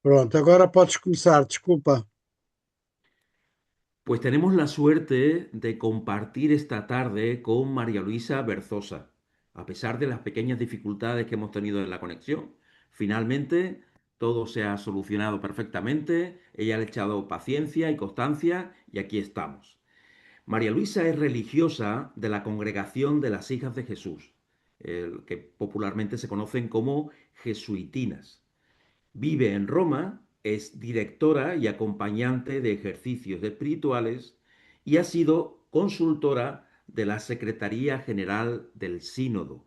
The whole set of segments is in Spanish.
Pronto, agora podes começar, desculpa. Pues tenemos la suerte de compartir esta tarde con María Luisa Berzosa. A pesar de las pequeñas dificultades que hemos tenido en la conexión, finalmente todo se ha solucionado perfectamente. Ella le ha echado paciencia y constancia y aquí estamos. María Luisa es religiosa de la Congregación de las Hijas de Jesús, el que popularmente se conocen como jesuitinas. Vive en Roma, es directora y acompañante de ejercicios espirituales y ha sido consultora de la Secretaría General del Sínodo.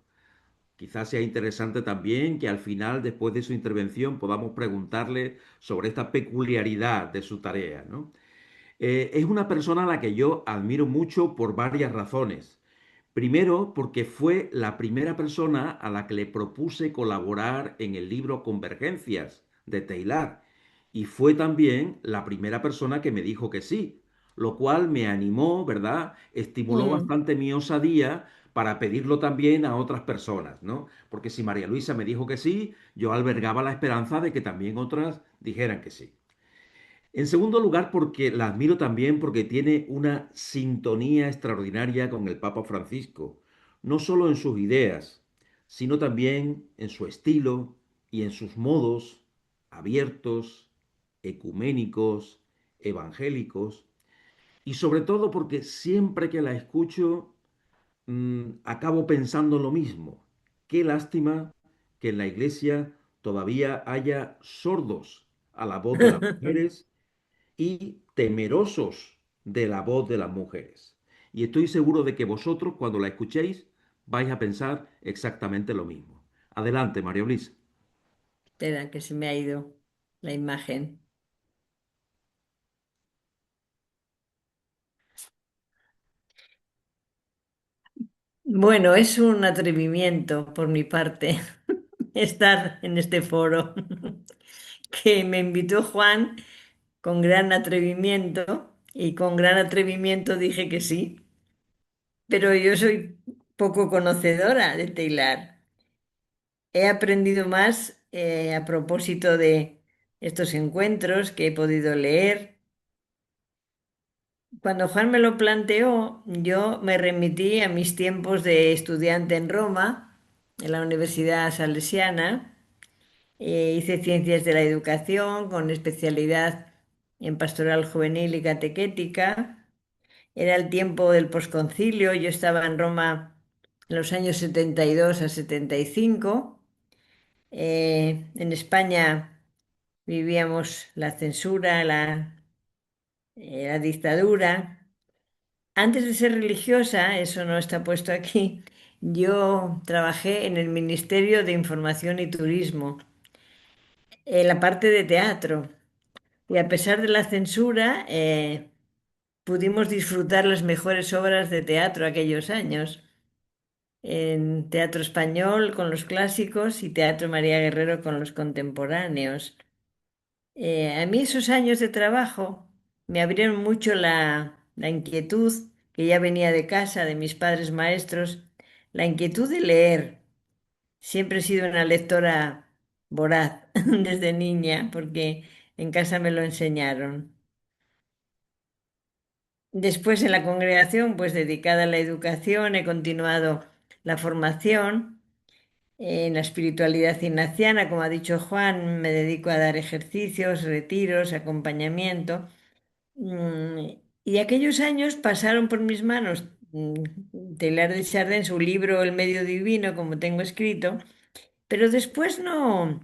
Quizás sea interesante también que al final, después de su intervención, podamos preguntarle sobre esta peculiaridad de su tarea, ¿no? Es una persona a la que yo admiro mucho por varias razones. Primero, porque fue la primera persona a la que le propuse colaborar en el libro Convergencias de Taylor. Y fue también la primera persona que me dijo que sí, lo cual me animó, ¿verdad? Estimuló Mm, bastante mi osadía para pedirlo también a otras personas, ¿no? Porque si María Luisa me dijo que sí, yo albergaba la esperanza de que también otras dijeran que sí. En segundo lugar, porque la admiro también porque tiene una sintonía extraordinaria con el Papa Francisco, no solo en sus ideas, sino también en su estilo y en sus modos abiertos, ecuménicos, evangélicos, y sobre todo porque siempre que la escucho acabo pensando lo mismo. Qué lástima que en la iglesia todavía haya sordos a la voz de las mujeres y temerosos de la voz de las mujeres. Y estoy seguro de que vosotros, cuando la escuchéis, vais a pensar exactamente lo mismo. Adelante, María Luisa. espera, que se me ha ido la imagen. Bueno, es un atrevimiento por mi parte estar en este foro que me invitó Juan con gran atrevimiento y con gran atrevimiento dije que sí, pero yo soy poco conocedora de Taylor. He aprendido más a propósito de estos encuentros que he podido leer. Cuando Juan me lo planteó, yo me remití a mis tiempos de estudiante en Roma, en la Universidad Salesiana. Hice ciencias de la educación con especialidad en pastoral juvenil y catequética. Era el tiempo del posconcilio, yo estaba en Roma en los años 72 a 75. En España vivíamos la censura, la dictadura. Antes de ser religiosa, eso no está puesto aquí, yo trabajé en el Ministerio de Información y Turismo, en la parte de teatro. Y a pesar de la censura, pudimos disfrutar las mejores obras de teatro aquellos años. En teatro español con los clásicos y teatro María Guerrero con los contemporáneos. A mí esos años de trabajo me abrieron mucho la inquietud, que ya venía de casa, de mis padres maestros, la inquietud de leer. Siempre he sido una lectora voraz desde niña, porque en casa me lo enseñaron. Después en la congregación, pues dedicada a la educación, he continuado la formación en la espiritualidad ignaciana, como ha dicho Juan, me dedico a dar ejercicios, retiros, acompañamiento. Y aquellos años pasaron por mis manos. Teilhard de Chardin, su libro El medio divino, como tengo escrito, pero después no,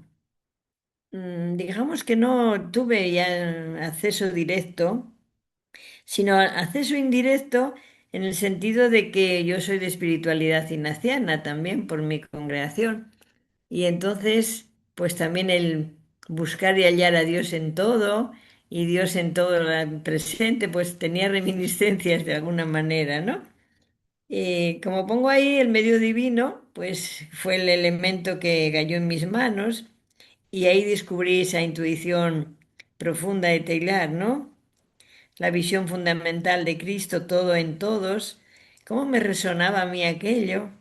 digamos que no tuve ya acceso directo, sino acceso indirecto en el sentido de que yo soy de espiritualidad ignaciana también por mi congregación. Y entonces, pues también el buscar y hallar a Dios en todo y Dios en todo presente, pues tenía reminiscencias de alguna manera, ¿no? Como pongo ahí el medio divino, pues fue el elemento que cayó en mis manos y ahí descubrí esa intuición profunda de Taylor, ¿no? La visión fundamental de Cristo, todo en todos. ¿Cómo me resonaba a mí aquello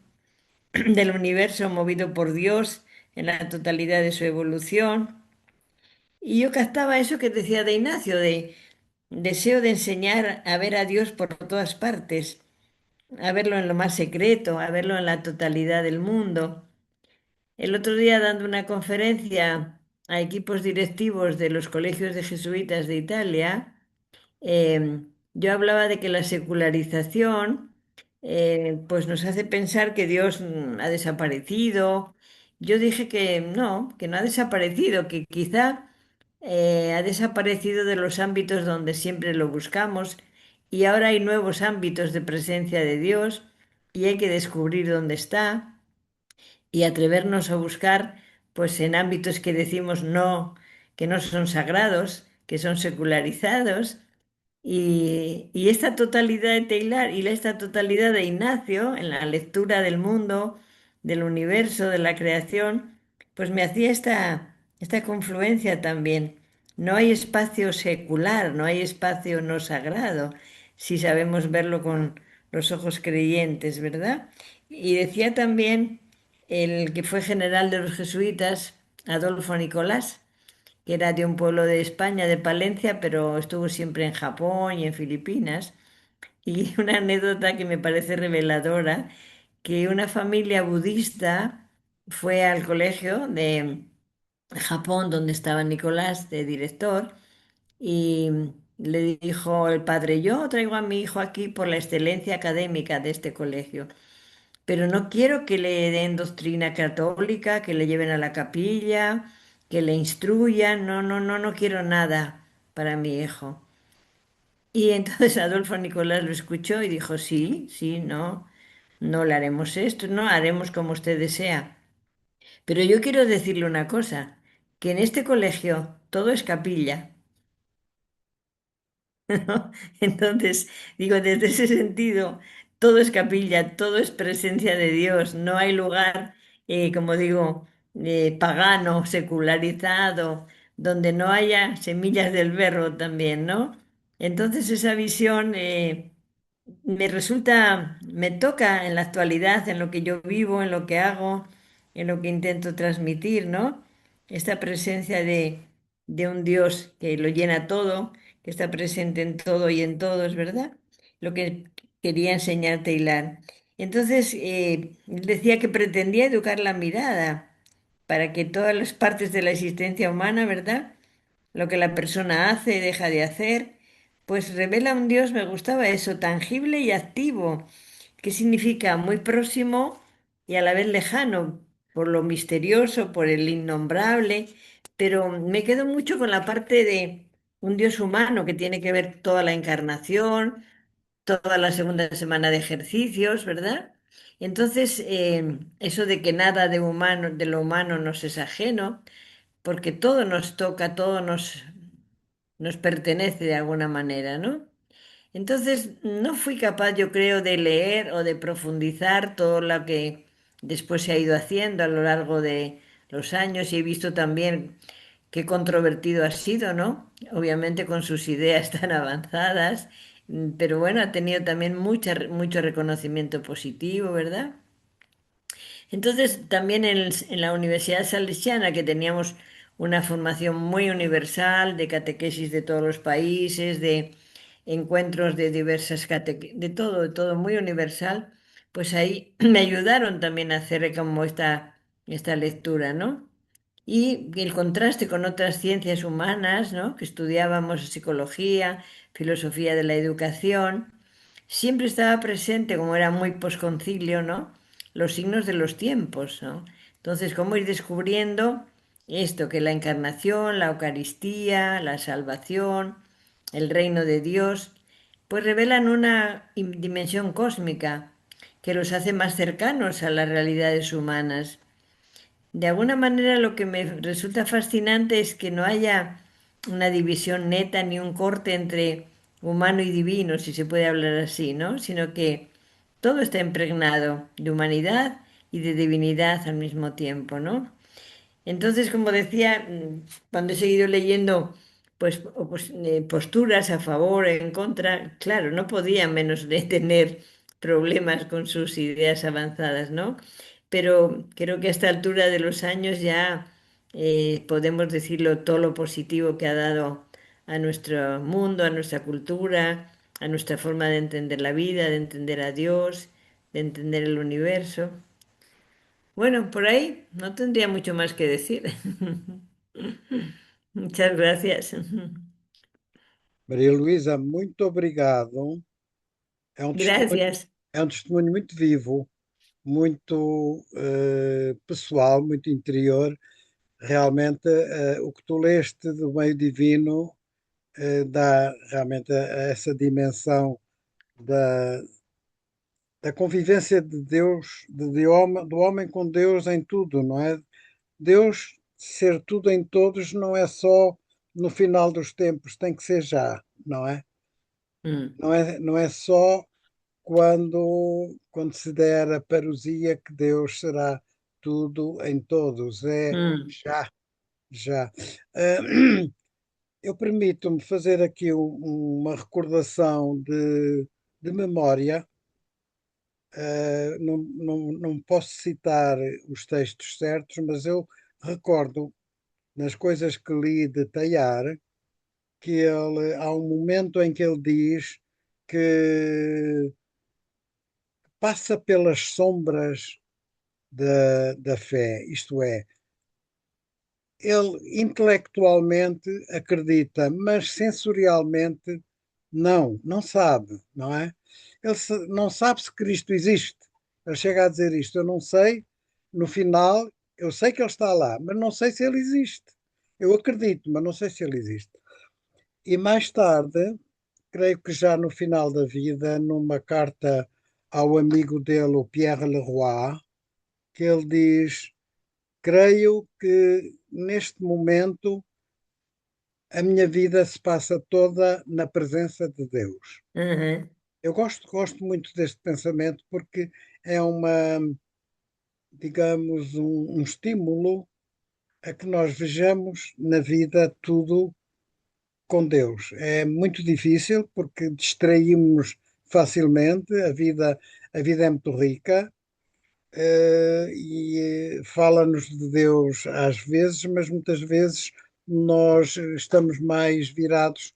del universo movido por Dios en la totalidad de su evolución? Y yo captaba eso que decía de Ignacio, de deseo de enseñar a ver a Dios por todas partes, a verlo en lo más secreto, a verlo en la totalidad del mundo. El otro día dando una conferencia a equipos directivos de los colegios de jesuitas de Italia, yo hablaba de que la secularización pues nos hace pensar que Dios ha desaparecido. Yo dije que no ha desaparecido, que quizá ha desaparecido de los ámbitos donde siempre lo buscamos y ahora hay nuevos ámbitos de presencia de Dios y hay que descubrir dónde está y atrevernos a buscar pues en ámbitos que decimos no, que no son sagrados, que son secularizados y esta totalidad de Taylor y esta totalidad de Ignacio en la lectura del mundo, del universo, de la creación, pues me hacía esta confluencia también. No hay espacio secular, no hay espacio no sagrado, si sabemos verlo con los ojos creyentes, ¿verdad? Y decía también el que fue general de los jesuitas, Adolfo Nicolás, que era de un pueblo de España, de Palencia, pero estuvo siempre en Japón y en Filipinas. Y una anécdota que me parece reveladora, que una familia budista fue al colegio de Japón, donde estaba Nicolás, de director, y le dijo el padre, yo traigo a mi hijo aquí por la excelencia académica de este colegio, pero no quiero que le den doctrina católica, que le lleven a la capilla, que le instruyan, no, no, no, no quiero nada para mi hijo. Y entonces Adolfo Nicolás lo escuchó y dijo, sí, sí, no, no le haremos esto, no haremos como usted desea. Pero yo quiero decirle una cosa, que en este colegio todo es capilla. ¿No? Entonces, digo, desde ese sentido, todo es capilla, todo es presencia de Dios, no hay lugar, como digo, pagano, secularizado, donde no haya semillas del verbo también, ¿no? Entonces esa visión me resulta, me toca en la actualidad, en lo que yo vivo, en lo que hago, en lo que intento transmitir, ¿no? Esta presencia de un Dios que lo llena todo, que está presente en todo y en todos, ¿verdad? Lo que quería enseñarte, Hilar. Entonces, él decía que pretendía educar la mirada para que todas las partes de la existencia humana, ¿verdad? Lo que la persona hace, deja de hacer, pues revela un Dios, me gustaba eso, tangible y activo. ¿Qué significa? Muy próximo y a la vez lejano, por lo misterioso, por el innombrable, pero me quedo mucho con la parte de un Dios humano que tiene que ver toda la encarnación, toda la segunda semana de ejercicios, ¿verdad? Entonces, eso de que nada de humano, de lo humano nos es ajeno, porque todo nos toca, nos pertenece de alguna manera, ¿no? Entonces, no fui capaz, yo creo, de leer o de profundizar todo lo que después se ha ido haciendo a lo largo de los años y he visto también qué controvertido ha sido, ¿no? Obviamente con sus ideas tan avanzadas, pero bueno, ha tenido también mucho reconocimiento positivo, ¿verdad? Entonces, también en la Universidad Salesiana, que teníamos una formación muy universal de catequesis de todos los países, de encuentros de diversas catequesis, de todo muy universal, pues ahí me ayudaron también a hacer como esta lectura, ¿no? Y el contraste con otras ciencias humanas, ¿no? Que estudiábamos psicología, filosofía de la educación, siempre estaba presente, como era muy posconcilio, ¿no? Los signos de los tiempos, ¿no? Entonces, cómo ir descubriendo esto, que la encarnación, la Eucaristía, la salvación, el reino de Dios, pues revelan una dimensión cósmica que los hace más cercanos a las realidades humanas. De alguna manera lo que me resulta fascinante es que no haya una división neta ni un corte entre humano y divino, si se puede hablar así, ¿no? Sino que todo está impregnado de humanidad y de divinidad al mismo tiempo, ¿no? Entonces, como decía, cuando he seguido leyendo posturas a favor, en contra, claro, no podía menos de tener problemas con sus ideas avanzadas, ¿no? Pero creo que a esta altura de los años ya podemos decirlo todo lo positivo que ha dado a nuestro mundo, a nuestra cultura, a nuestra forma de entender la vida, de entender a Dios, de entender el universo. Bueno, por ahí no tendría mucho más que decir. Muchas gracias. Maria Luísa, muito obrigado. É um testemunho, Gracias. é um testemunho muito vivo, muito pessoal, muito interior. Realmente, o que tu leste do meio divino dá realmente a essa dimensão da, da convivência de Deus, do homem com Deus em tudo, não é? Deus ser tudo em todos não é só no final dos tempos, tem que ser já, não é? Mm, Não é só quando se der a parousia que Deus será tudo em todos, é mm, já, já. Ah, eu permito-me fazer aqui uma recordação de memória. Não posso citar os textos certos, mas eu recordo nas coisas que li de Teilhard que há um momento em que ele diz que passa pelas sombras da fé, isto é, ele intelectualmente acredita, mas sensorialmente não sabe, não é? Não sabe se Cristo existe. Ele chega a dizer isto, eu não sei, no final, eu sei que ele está lá, mas não sei se ele existe. Eu acredito, mas não sei se ele existe. E mais tarde, creio que já no final da vida, numa carta ao amigo dele, o Pierre Leroy, que ele diz: creio que neste momento a minha vida se passa toda na presença de Deus. mhm, Eu gosto muito deste pensamento porque é digamos, um estímulo a que nós vejamos na vida tudo com Deus. É muito difícil porque distraímos facilmente, a vida é muito rica, e fala-nos de Deus às vezes, mas muitas vezes nós estamos mais virados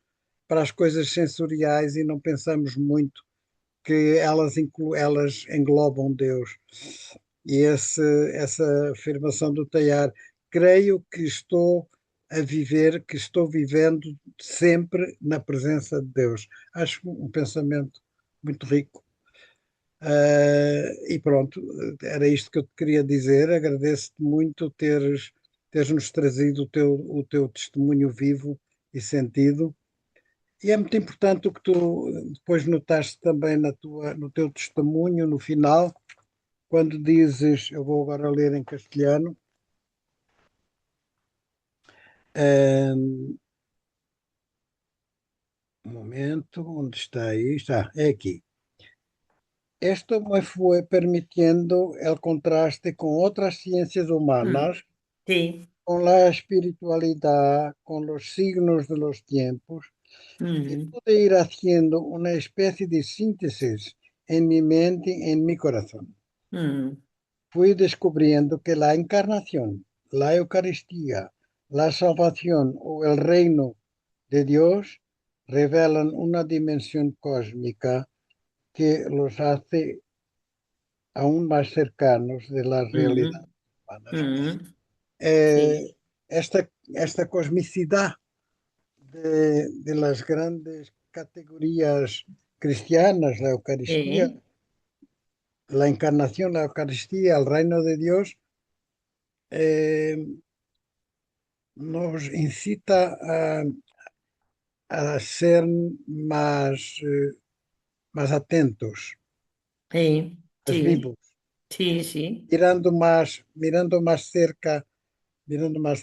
para as coisas sensoriais e não pensamos muito que elas englobam Deus. E essa afirmação do Teilhard, creio que que estou vivendo sempre na presença de Deus. Acho um pensamento muito rico. E pronto, era isto que eu te queria dizer. Agradeço-te muito teres-nos trazido o teu testemunho vivo e sentido. E é muito importante o que tu depois notaste também no teu testemunho, no final, quando dizes, eu vou agora ler em castelhano, um momento, onde está aí? Está, é aqui. Esto me fue permitiendo el contraste con otras ciencias mm. humanas, Sí. con la espiritualidad, con los signos de los tiempos, y Mhm, pude ir haciendo una especie de síntesis en mi mente y en mi corazón. mm, Fui descubriendo que la encarnación, la Eucaristía, la salvación o el reino de Dios revelan una dimensión cósmica que los hace aún más cercanos de las mhm, realidades humanas. mhm. Sí, Eh, esta cosmicidad de las grandes categorías cristianas, la Eucaristía, sí, la encarnación, la Eucaristía, el reino de Dios, eh, nos incita a ser más atentos, sí, más sí, vivos, sí, sí. mirando más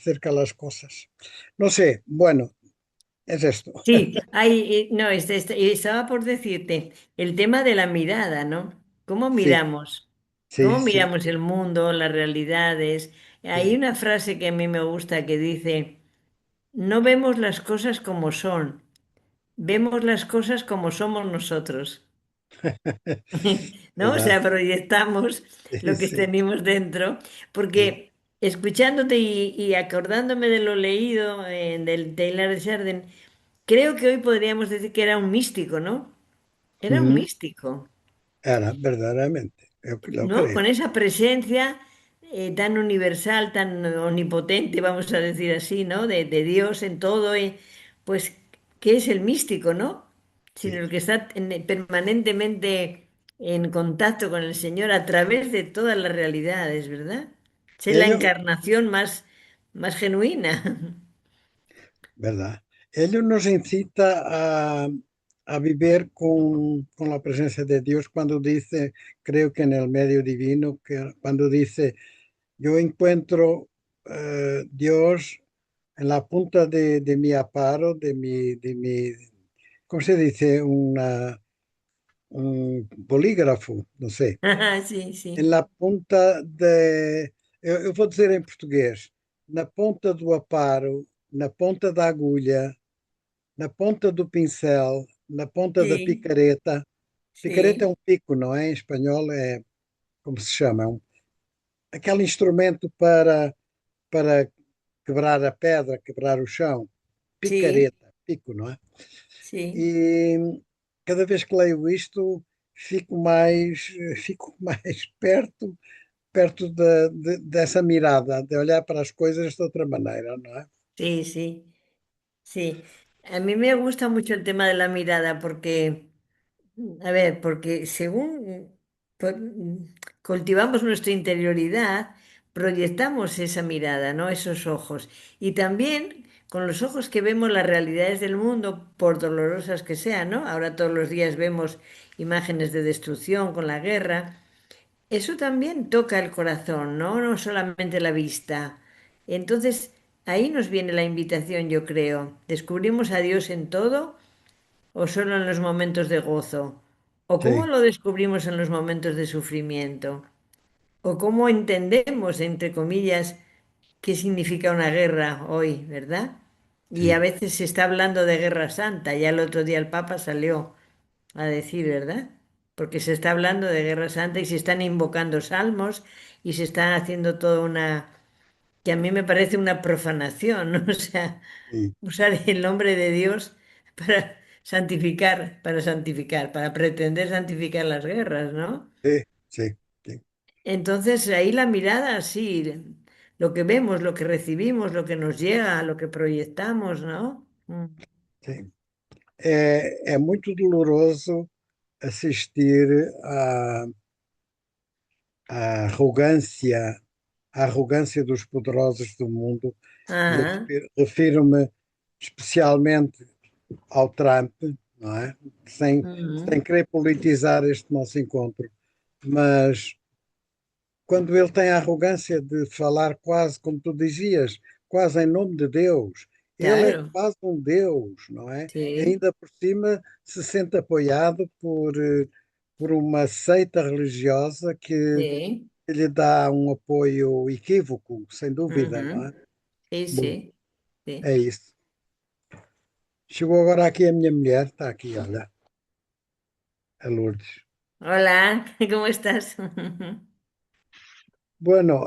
cerca las cosas. No sé, bueno, es esto. Sí, no, estaba por decirte el tema de la mirada, ¿no? ¿Cómo Sí, miramos? sí, ¿Cómo sí, miramos el mundo, las realidades? Hay sí. una frase que a mí me gusta que dice, no vemos las cosas como son, vemos las cosas como somos nosotros. ¿No? O ¿Verdad? sea, proyectamos Sí, lo que sí, tenemos dentro, sí, porque escuchándote y acordándome de lo leído del Taylor de Chardin, creo que hoy podríamos decir que era un místico, ¿no? Era un Uhum. místico. Era, verdadeiramente. Eu lo ¿No? creio. Con esa presencia tan universal, tan omnipotente, vamos a decir así, ¿no? De Dios en todo, pues, ¿qué es el místico, no? Sino Sim. el que está permanentemente en contacto con el Señor a través de todas las realidades, ¿verdad? Es la Ele, encarnación más genuina. verdade. Ele nos incita a viver con la presencia de Dios cuando dice, creo que en el medio divino, que cuando dice, yo encuentro Dios en la punta de mi aparo, ¿cómo se dice? Un bolígrafo, não sei. Sí, En sí, la punta de, eu vou dizer em português, na ponta do aparo, na ponta da agulha, na ponta do pincel, na ponta da sí, picareta. Picareta é sí, um pico, não é? Em espanhol é como se chama? Aquele instrumento para quebrar a pedra, quebrar o chão. sí, Picareta, pico, não é? sí. E cada vez que leio isto, fico mais perto dessa mirada, de olhar para as coisas de outra maneira, não é? Sí, sí, sí. A mí me gusta mucho el tema de la mirada porque, a ver, porque según cultivamos nuestra interioridad, proyectamos esa mirada, ¿no? Esos ojos. Y también con los ojos que vemos las realidades del mundo, por dolorosas que sean, ¿no? Ahora todos los días vemos imágenes de destrucción con la guerra. Eso también toca el corazón, ¿no? No solamente la vista. Entonces, ahí nos viene la invitación, yo creo. ¿Descubrimos a Dios en todo o solo en los momentos de gozo? ¿O cómo Sim, lo descubrimos en los momentos de sufrimiento? ¿O cómo entendemos, entre comillas, qué significa una guerra hoy, verdad? Y a sim, veces se está hablando de guerra santa. Ya el otro día el Papa salió a decir, ¿verdad? Porque se está hablando de Guerra Santa y se están invocando salmos y se está haciendo toda una, que a mí me parece una profanación, ¿no? O sea, sim, usar el nombre de Dios para santificar, para pretender santificar las guerras, ¿no? sim, sim, sim, Entonces ahí la mirada, sí, lo que vemos, lo que recibimos, lo que nos llega, lo que proyectamos, ¿no? sim. É muito doloroso assistir à arrogância dos poderosos do mundo, e eu Ajá, refiro-me especialmente ao Trump, não é? Sem ujú, querer politizar este nosso encontro, mas quando ele tem a arrogância de falar quase, como tu dizias, quase em nome de Deus, ele é claro, quase um Deus, não é? E sí, ainda por cima se sente apoiado por uma seita religiosa que sí, lhe dá um apoio equívoco, sem dúvida, não ujú, é? sí, Bom, sí, sí. é isso. Chegou agora aqui a minha mulher, está aqui, olha, a Lourdes. Hola, ¿cómo estás? Bueno,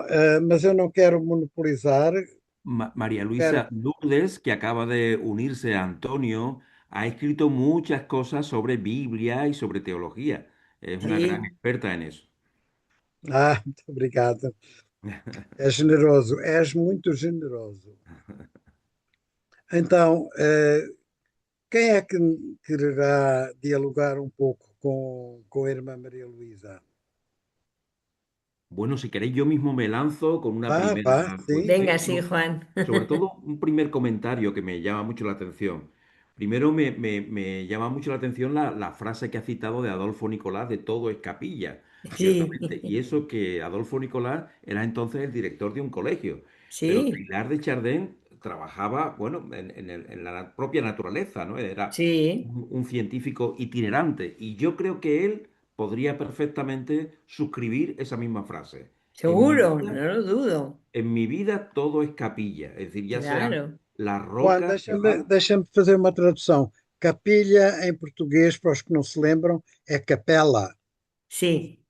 mas eu não quero monopolizar, María quero. Luisa Lourdes, que acaba de unirse a Antonio, ha escrito muchas cosas sobre Biblia y sobre teología. Es una gran Sí, experta en eso. Muito obrigado. É generoso, és muito generoso. Então, quem é que quererá dialogar um pouco com a irmã Maria Luísa? Bueno, si queréis, yo mismo me lanzo con una primera Vá, sim, venga, cuestión. sí, Juan. Sobre todo un primer comentario que me llama mucho la atención. Primero me llama mucho la atención la frase que ha citado de Adolfo Nicolás de todo es capilla, Sí, ciertamente. Y eso que Adolfo Nicolás era entonces el director de un colegio, pero sí, Taylor de Chardin trabajaba, bueno, en la propia naturaleza, ¿no? Era sí, un científico itinerante y yo creo que él podría perfectamente suscribir esa misma frase. En mi seguro, vida no lo dudo. en mi vida todo es capilla, es decir, ya sean Claro, las Juan, rocas que deixa-me van. deixa fazer uma tradução. Capilha, em português, para os que não se lembram, é capela. sí,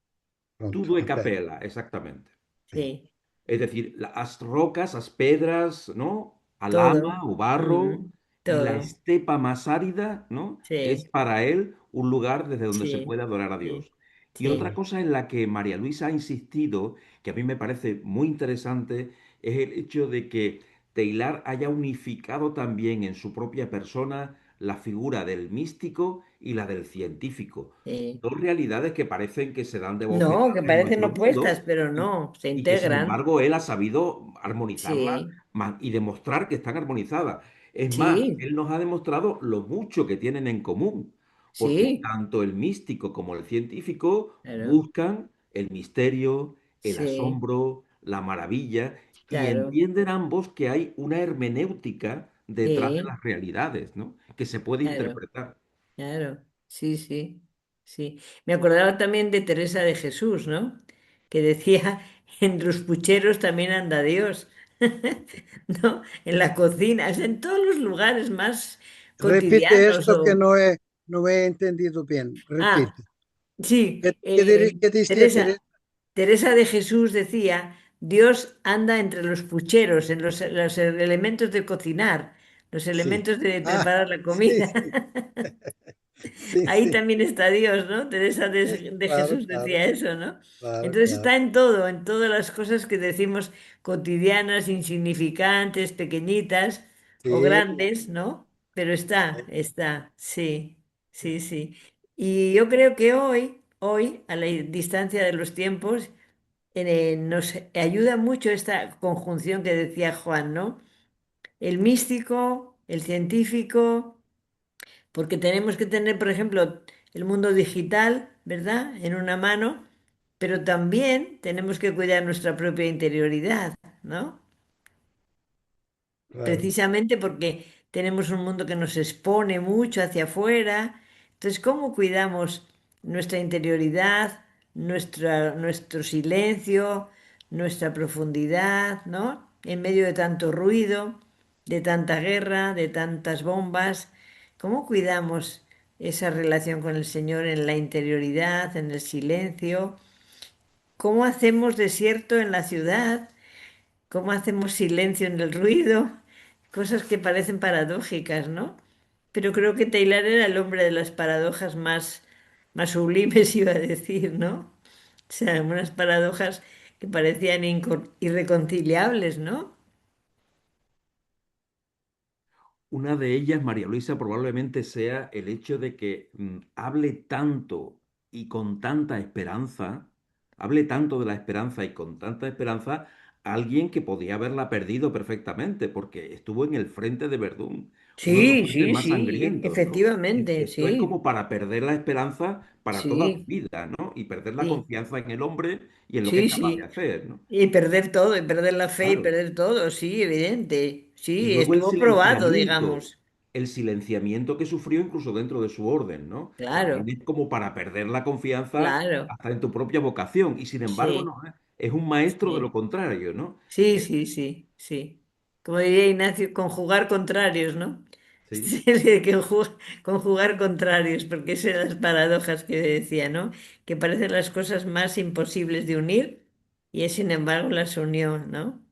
Pronto, Todo es ok. capela, exactamente. Sim. sí. Es decir, las rocas, las pedras, ¿no? A todo, lama o barro, mm, y la todo, estepa más árida, ¿no? Es sí, para él un lugar desde donde se sí, puede adorar a sí, Dios. Y otra sí, cosa en la que María Luisa ha insistido, que a mí me parece muy interesante, es el hecho de que Taylor haya unificado también en su propia persona la figura del místico y la del científico. sí. Dos realidades que parecen que se dan de No, que bofetadas en parecen nuestro opuestas, mundo pero y, no, se y que sin integran. embargo él ha sabido armonizarlas Sí, y demostrar que están armonizadas. Es más, sí, él nos ha demostrado lo mucho que tienen en común, porque sí, tanto el místico como el científico claro, buscan el misterio, el sí, asombro, la maravilla, y claro, entienden ambos que hay una hermenéutica detrás de sí, las realidades, ¿no? Que se puede claro, interpretar. claro, sí, sí, sí. Me acordaba también de Teresa de Jesús, ¿no? Que decía, en los pucheros también anda Dios, ¿no? En la cocina, es en todos los lugares más Repite cotidianos esto que o... no he entendido bien. Ah, Repite. sí, ¿Qué decía Teresa? Teresa de Jesús decía, Dios anda entre los pucheros, en los elementos de cocinar, los Sí. elementos de Ah, preparar la sí, comida. sí, sí, Ahí sí. también está Dios, ¿no? Teresa de Claro, Jesús claro, decía eso, ¿no? claro, Entonces claro. está en todo, en todas las cosas que decimos cotidianas, insignificantes, pequeñitas o Sí, grandes, ¿no? Pero sí, está, sí, sí, sí. Y yo creo que hoy, a la distancia de los tiempos, nos ayuda mucho esta conjunción que decía Juan, ¿no? El místico, el científico, porque tenemos que tener, por ejemplo, el mundo digital, ¿verdad? En una mano, pero también tenemos que cuidar nuestra propia interioridad, ¿no? claro. Precisamente porque tenemos un mundo que nos expone mucho hacia afuera. Entonces, ¿cómo cuidamos nuestra interioridad, nuestro silencio, nuestra profundidad, ¿no? En medio de tanto ruido, de tanta guerra, de tantas bombas. ¿Cómo cuidamos esa relación con el Señor en la interioridad, en el silencio? ¿Cómo hacemos desierto en la ciudad? ¿Cómo hacemos silencio en el ruido? Cosas que parecen paradójicas, ¿no? Pero creo que Taylor era el hombre de las paradojas más sublimes, iba a decir, ¿no? O sea, unas paradojas que parecían irreconciliables, ¿no? Una de ellas, María Luisa, probablemente sea el hecho de que hable tanto y con tanta esperanza, hable tanto de la esperanza y con tanta esperanza, alguien que podía haberla perdido perfectamente, porque estuvo en el frente de Verdún, uno de los Sí, frentes sí, más sí, sangrientos, ¿no? efectivamente, Esto es sí, como para perder la esperanza para toda la sí, vida, ¿no? Y perder la sí, confianza en el hombre y en lo que es sí, capaz de sí. hacer, ¿no? Y perder todo, y perder la fe y Claro. perder todo, sí, evidente. Y Sí, luego estuvo probado, digamos. el silenciamiento que sufrió incluso dentro de su orden, ¿no? También Claro, es como para perder la confianza claro, hasta en tu propia vocación. Y sin embargo, sí. no, ¿eh? Es un maestro de lo Sí, contrario, ¿no? sí, sí, sí, sí. Como diría Ignacio, conjugar contrarios, ¿no? Sí. Sí, de que conjugar contrarios, porque esas son las paradojas que decía, ¿no? Que parecen las cosas más imposibles de unir y es sin embargo las unió, ¿no?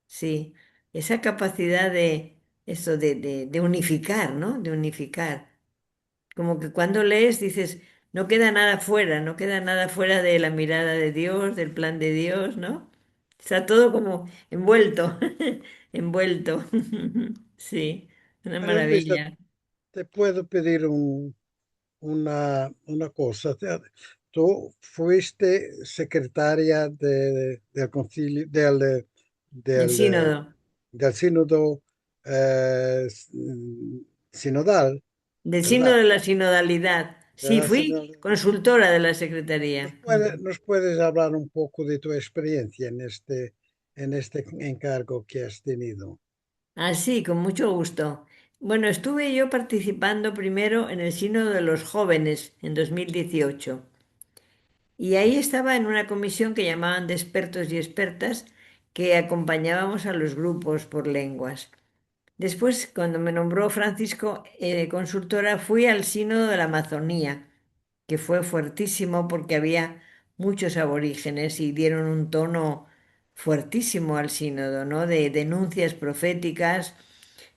Sí, esa capacidad de eso, de unificar, ¿no? De unificar. Como que cuando lees dices, no queda nada fuera, no queda nada fuera de la mirada de Dios, del plan de Dios, ¿no? Está todo como envuelto, envuelto. Sí, una María Luisa, maravilla. te puedo pedir una cosa. Tú fuiste secretaria del concilio, El del, sínodo, del sínodo sinodal, del sínodo ¿verdad? de la sinodalidad. De Sí, la fui sinodalidad. consultora de la secretaría. ¿Nos puedes hablar un poco de tu experiencia en este encargo que has tenido? Ah, sí, con mucho gusto. Bueno, estuve yo participando primero en el sínodo de los jóvenes en 2018. Y ahí estaba en una comisión que llamaban de expertos y expertas que acompañábamos a los grupos por lenguas. Después, cuando me nombró Francisco consultora, fui al Sínodo de la Amazonía, que fue fuertísimo porque había muchos aborígenes y dieron un tono fuertísimo al sínodo, ¿no? De denuncias proféticas,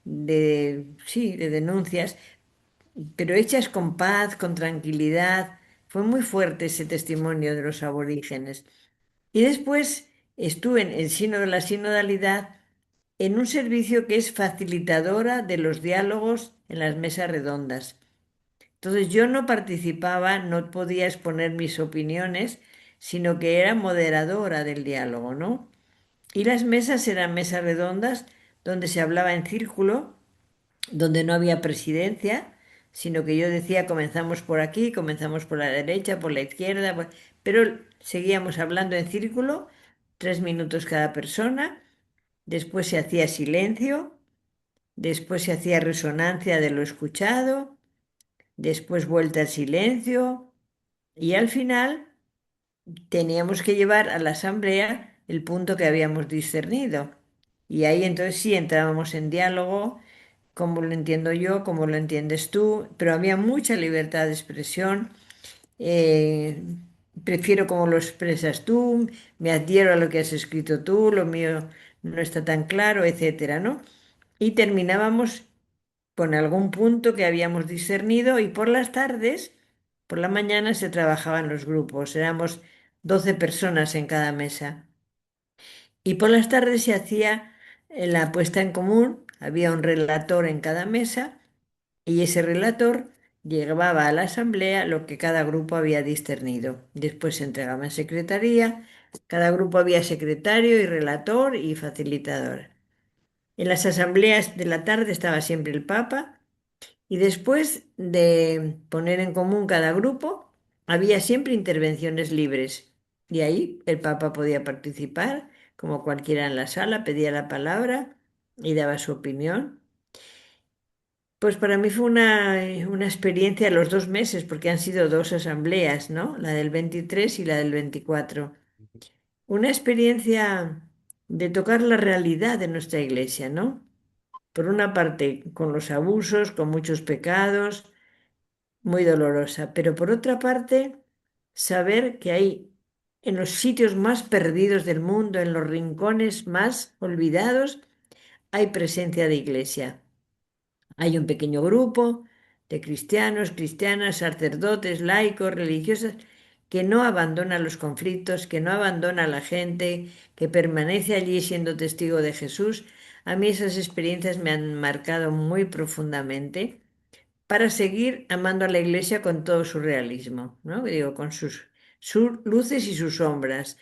sí, de denuncias, pero hechas con paz, con tranquilidad. Fue muy fuerte ese testimonio de los aborígenes. Y después estuve en el sínodo de la sinodalidad en un servicio que es facilitadora de los diálogos en las mesas redondas. Entonces yo no participaba, no podía exponer mis opiniones, sino que era moderadora del diálogo, ¿no? Y las mesas eran mesas redondas donde se hablaba en círculo, donde no había presidencia, sino que yo decía comenzamos por aquí, comenzamos por la derecha, por la izquierda, pero seguíamos hablando en círculo, 3 minutos cada persona, después se hacía silencio, después se hacía resonancia de lo escuchado, después vuelta al silencio y al final teníamos que llevar a la asamblea el punto que habíamos discernido. Y ahí entonces sí entrábamos en diálogo, cómo lo entiendo yo, cómo lo entiendes tú, pero había mucha libertad de expresión. eh, Prefiero cómo lo expresas tú, me adhiero a lo que has escrito tú, lo mío no está tan claro, etcétera, ¿no? Y terminábamos con algún punto que habíamos discernido y por las tardes, por la mañana se trabajaban los grupos, éramos 12 personas en cada mesa. Y por las tardes se hacía la puesta en común, había un relator en cada mesa y ese relator llevaba a la asamblea lo que cada grupo había discernido. Después se entregaba en secretaría, cada grupo había secretario y relator y facilitador. En las asambleas de la tarde estaba siempre el Papa y después de poner en común cada grupo, había siempre intervenciones libres. Y ahí el Papa podía participar, como cualquiera en la sala, pedía la palabra y daba su opinión. Pues para mí fue una experiencia de los 2 meses, porque han sido dos asambleas, ¿no? La del 23 y la del 24. Una experiencia de tocar la realidad de nuestra iglesia, ¿no? Por una parte, con los abusos, con muchos pecados, muy dolorosa, pero por otra parte, saber que hay en los sitios más perdidos del mundo, en los rincones más olvidados, hay presencia de iglesia. Hay un pequeño grupo de cristianos, cristianas, sacerdotes, laicos, religiosas, que no abandona los conflictos, que no abandona a la gente, que permanece allí siendo testigo de Jesús. A mí esas experiencias me han marcado muy profundamente para seguir amando a la Iglesia con todo su realismo, ¿no? Digo, con sus luces y sus sombras.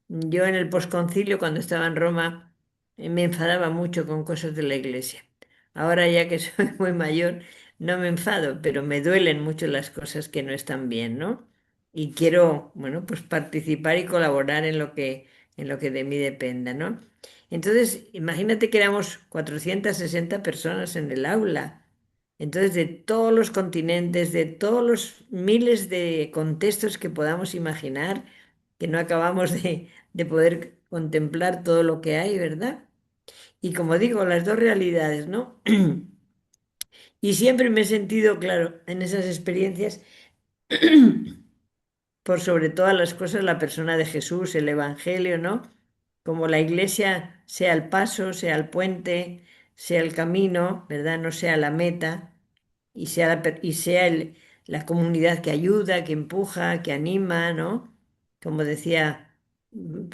Yo en el posconcilio, cuando estaba en Roma, me enfadaba mucho con cosas de la Iglesia. Ahora ya que soy muy mayor, no me enfado, pero me duelen mucho las cosas que no están bien, ¿no? Y quiero, bueno, pues participar y colaborar en lo que de mí dependa, ¿no? Entonces, imagínate que éramos 460 personas en el aula. Entonces, de todos los continentes, de todos los miles de contextos que podamos imaginar, que no acabamos de poder contemplar todo lo que hay, ¿verdad? Y como digo, las dos realidades, ¿no? Y siempre me he sentido, claro, en esas experiencias, por sobre todas las cosas, la persona de Jesús, el Evangelio, ¿no? Como la iglesia sea el paso, sea el puente, sea el camino, ¿verdad? No sea la meta y sea la comunidad que ayuda, que empuja, que anima, ¿no? Como decía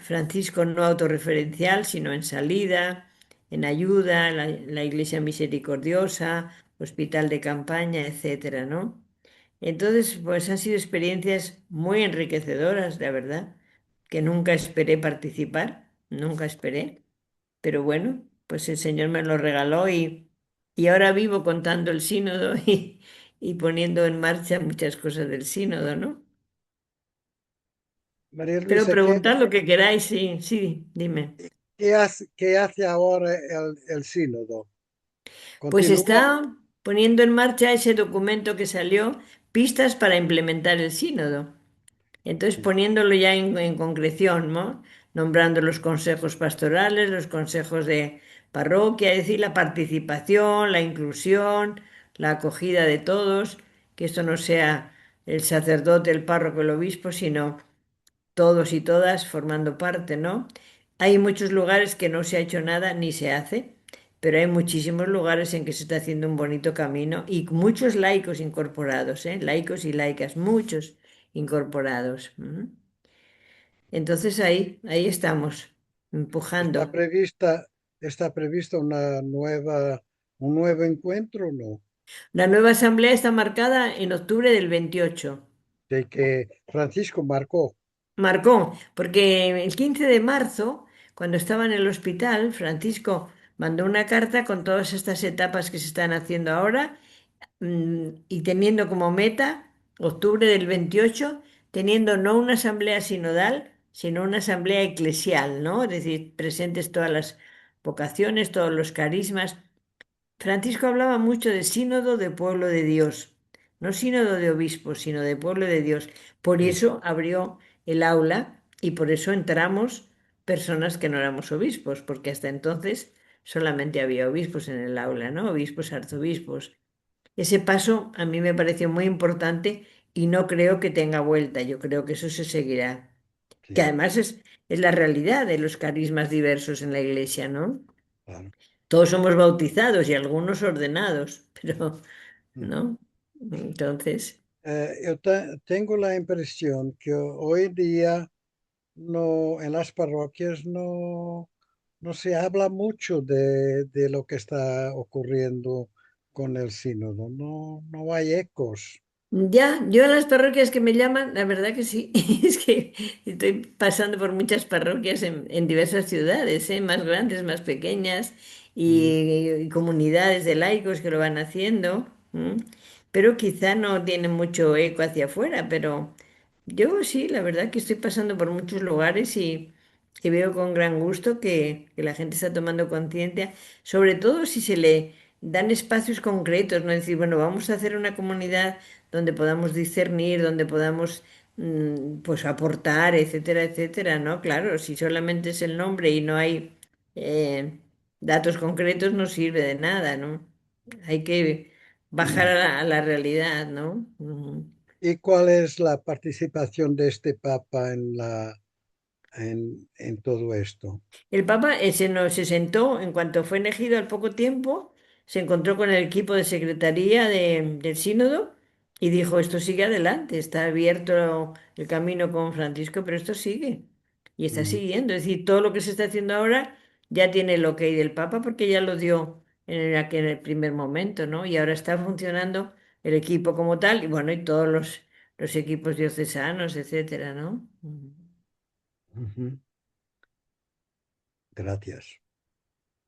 Francisco, no autorreferencial, sino en salida, en ayuda, la iglesia misericordiosa, hospital de campaña, etcétera, ¿no? Entonces, pues han sido experiencias muy enriquecedoras, la verdad, que nunca esperé participar, nunca esperé, pero bueno, pues el Señor me lo regaló y ahora vivo contando el sínodo y poniendo en marcha muchas cosas del sínodo, ¿no? María Pero Luisa, preguntad lo que queráis, sí, sí, dime. qué hace ahora el sínodo? Pues ¿Continúa? está poniendo en marcha ese documento que salió, Pistas para implementar el sínodo. Entonces, poniéndolo ya en concreción, ¿no? Nombrando los consejos pastorales, los consejos de parroquia, es decir, la participación, la inclusión, la acogida de todos, que esto no sea el sacerdote, el párroco, el obispo, sino todos y todas formando parte, ¿no? Hay muchos lugares que no se ha hecho nada ni se hace, pero hay muchísimos lugares en que se está haciendo un bonito camino y muchos laicos incorporados, ¿eh? Laicos y laicas, muchos incorporados. Entonces ahí estamos, ¿Está empujando. prevista, está prevista un nuevo encuentro, no? La nueva asamblea está marcada en octubre del 28. De que Francisco marcó. Marcó, porque el 15 de marzo, cuando estaba en el hospital, Francisco mandó una carta con todas estas etapas que se están haciendo ahora, y teniendo como meta octubre del 28, teniendo no una asamblea sinodal, sino una asamblea eclesial, ¿no? Es decir, presentes todas las vocaciones, todos los carismas. Francisco hablaba mucho de sínodo de pueblo de Dios, no sínodo de obispos, sino de pueblo de Dios. Por Sí, eso abrió el aula y por eso entramos personas que no éramos obispos, porque hasta entonces solamente había obispos en el aula, ¿no? Obispos, arzobispos. Ese paso a mí me pareció muy importante y no creo que tenga vuelta. Yo creo que eso se seguirá. Que sí, además es la realidad de los carismas diversos en la iglesia, ¿no? claro. Todos somos bautizados y algunos ordenados, pero, Ujú. ¿no? Entonces, Yo tengo la impresión que hoy día no, en las parroquias no se habla mucho de lo que está ocurriendo con el sínodo. No hay ecos. ya, yo en las parroquias que me llaman, la verdad que sí, es que estoy pasando por muchas parroquias en diversas ciudades, ¿eh? Más grandes, más pequeñas, Mm, y comunidades de laicos que lo van haciendo, ¿m? Pero quizá no tienen mucho eco hacia afuera, pero yo sí, la verdad que estoy pasando por muchos lugares y veo con gran gusto que la gente está tomando conciencia, sobre todo si se le dan espacios concretos, no decir, bueno, vamos a hacer una comunidad donde podamos discernir, donde podamos pues aportar, etcétera, etcétera, ¿no? Claro, si solamente es el nombre y no hay eh, datos concretos, no sirve de nada, ¿no? Hay que bajar a la realidad, ¿no? ¿Y cuál es la participación de este Papa en todo esto? El Papa se sentó, en cuanto fue elegido al poco tiempo, se encontró con el equipo de secretaría del sínodo y dijo, esto sigue adelante, está abierto el camino con Francisco, pero esto sigue y está Mm, siguiendo. Es decir, todo lo que se está haciendo ahora ya tiene el ok del Papa porque ya lo dio en el primer momento, ¿no? Y ahora está funcionando el equipo como tal y bueno, y todos los equipos diocesanos, etcétera, ¿no? ujú. Gracias,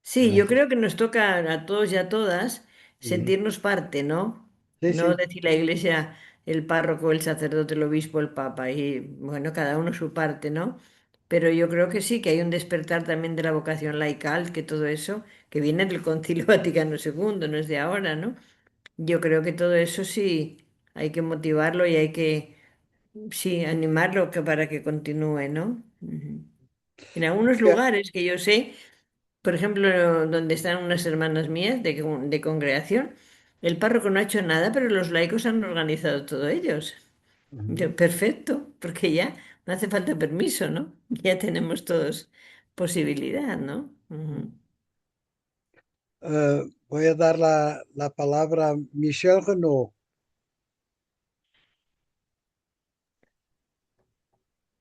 Sí, yo gracias. creo que nos toca a todos y a todas Mm, sentirnos parte, ¿no? sí, No sí. decir la iglesia, el párroco, el sacerdote, el obispo, el papa, y bueno, cada uno su parte, ¿no? Pero yo creo que sí, que hay un despertar también de la vocación laical, que todo eso, que viene del Concilio Vaticano II, no es de ahora, ¿no? Yo creo que todo eso sí, hay que motivarlo y hay que, sí, animarlo para que continúe, ¿no? Ujú. En algunos Ya, lugares que yo sé, por ejemplo, donde están unas hermanas mías de congregación, el párroco no ha hecho nada, pero los laicos han organizado todo ellos. ujú. Yo, perfecto, porque ya no hace falta permiso, ¿no? Ya tenemos todos posibilidad, ¿no? Ujú. Voy a dar la palabra a Michel Renaud.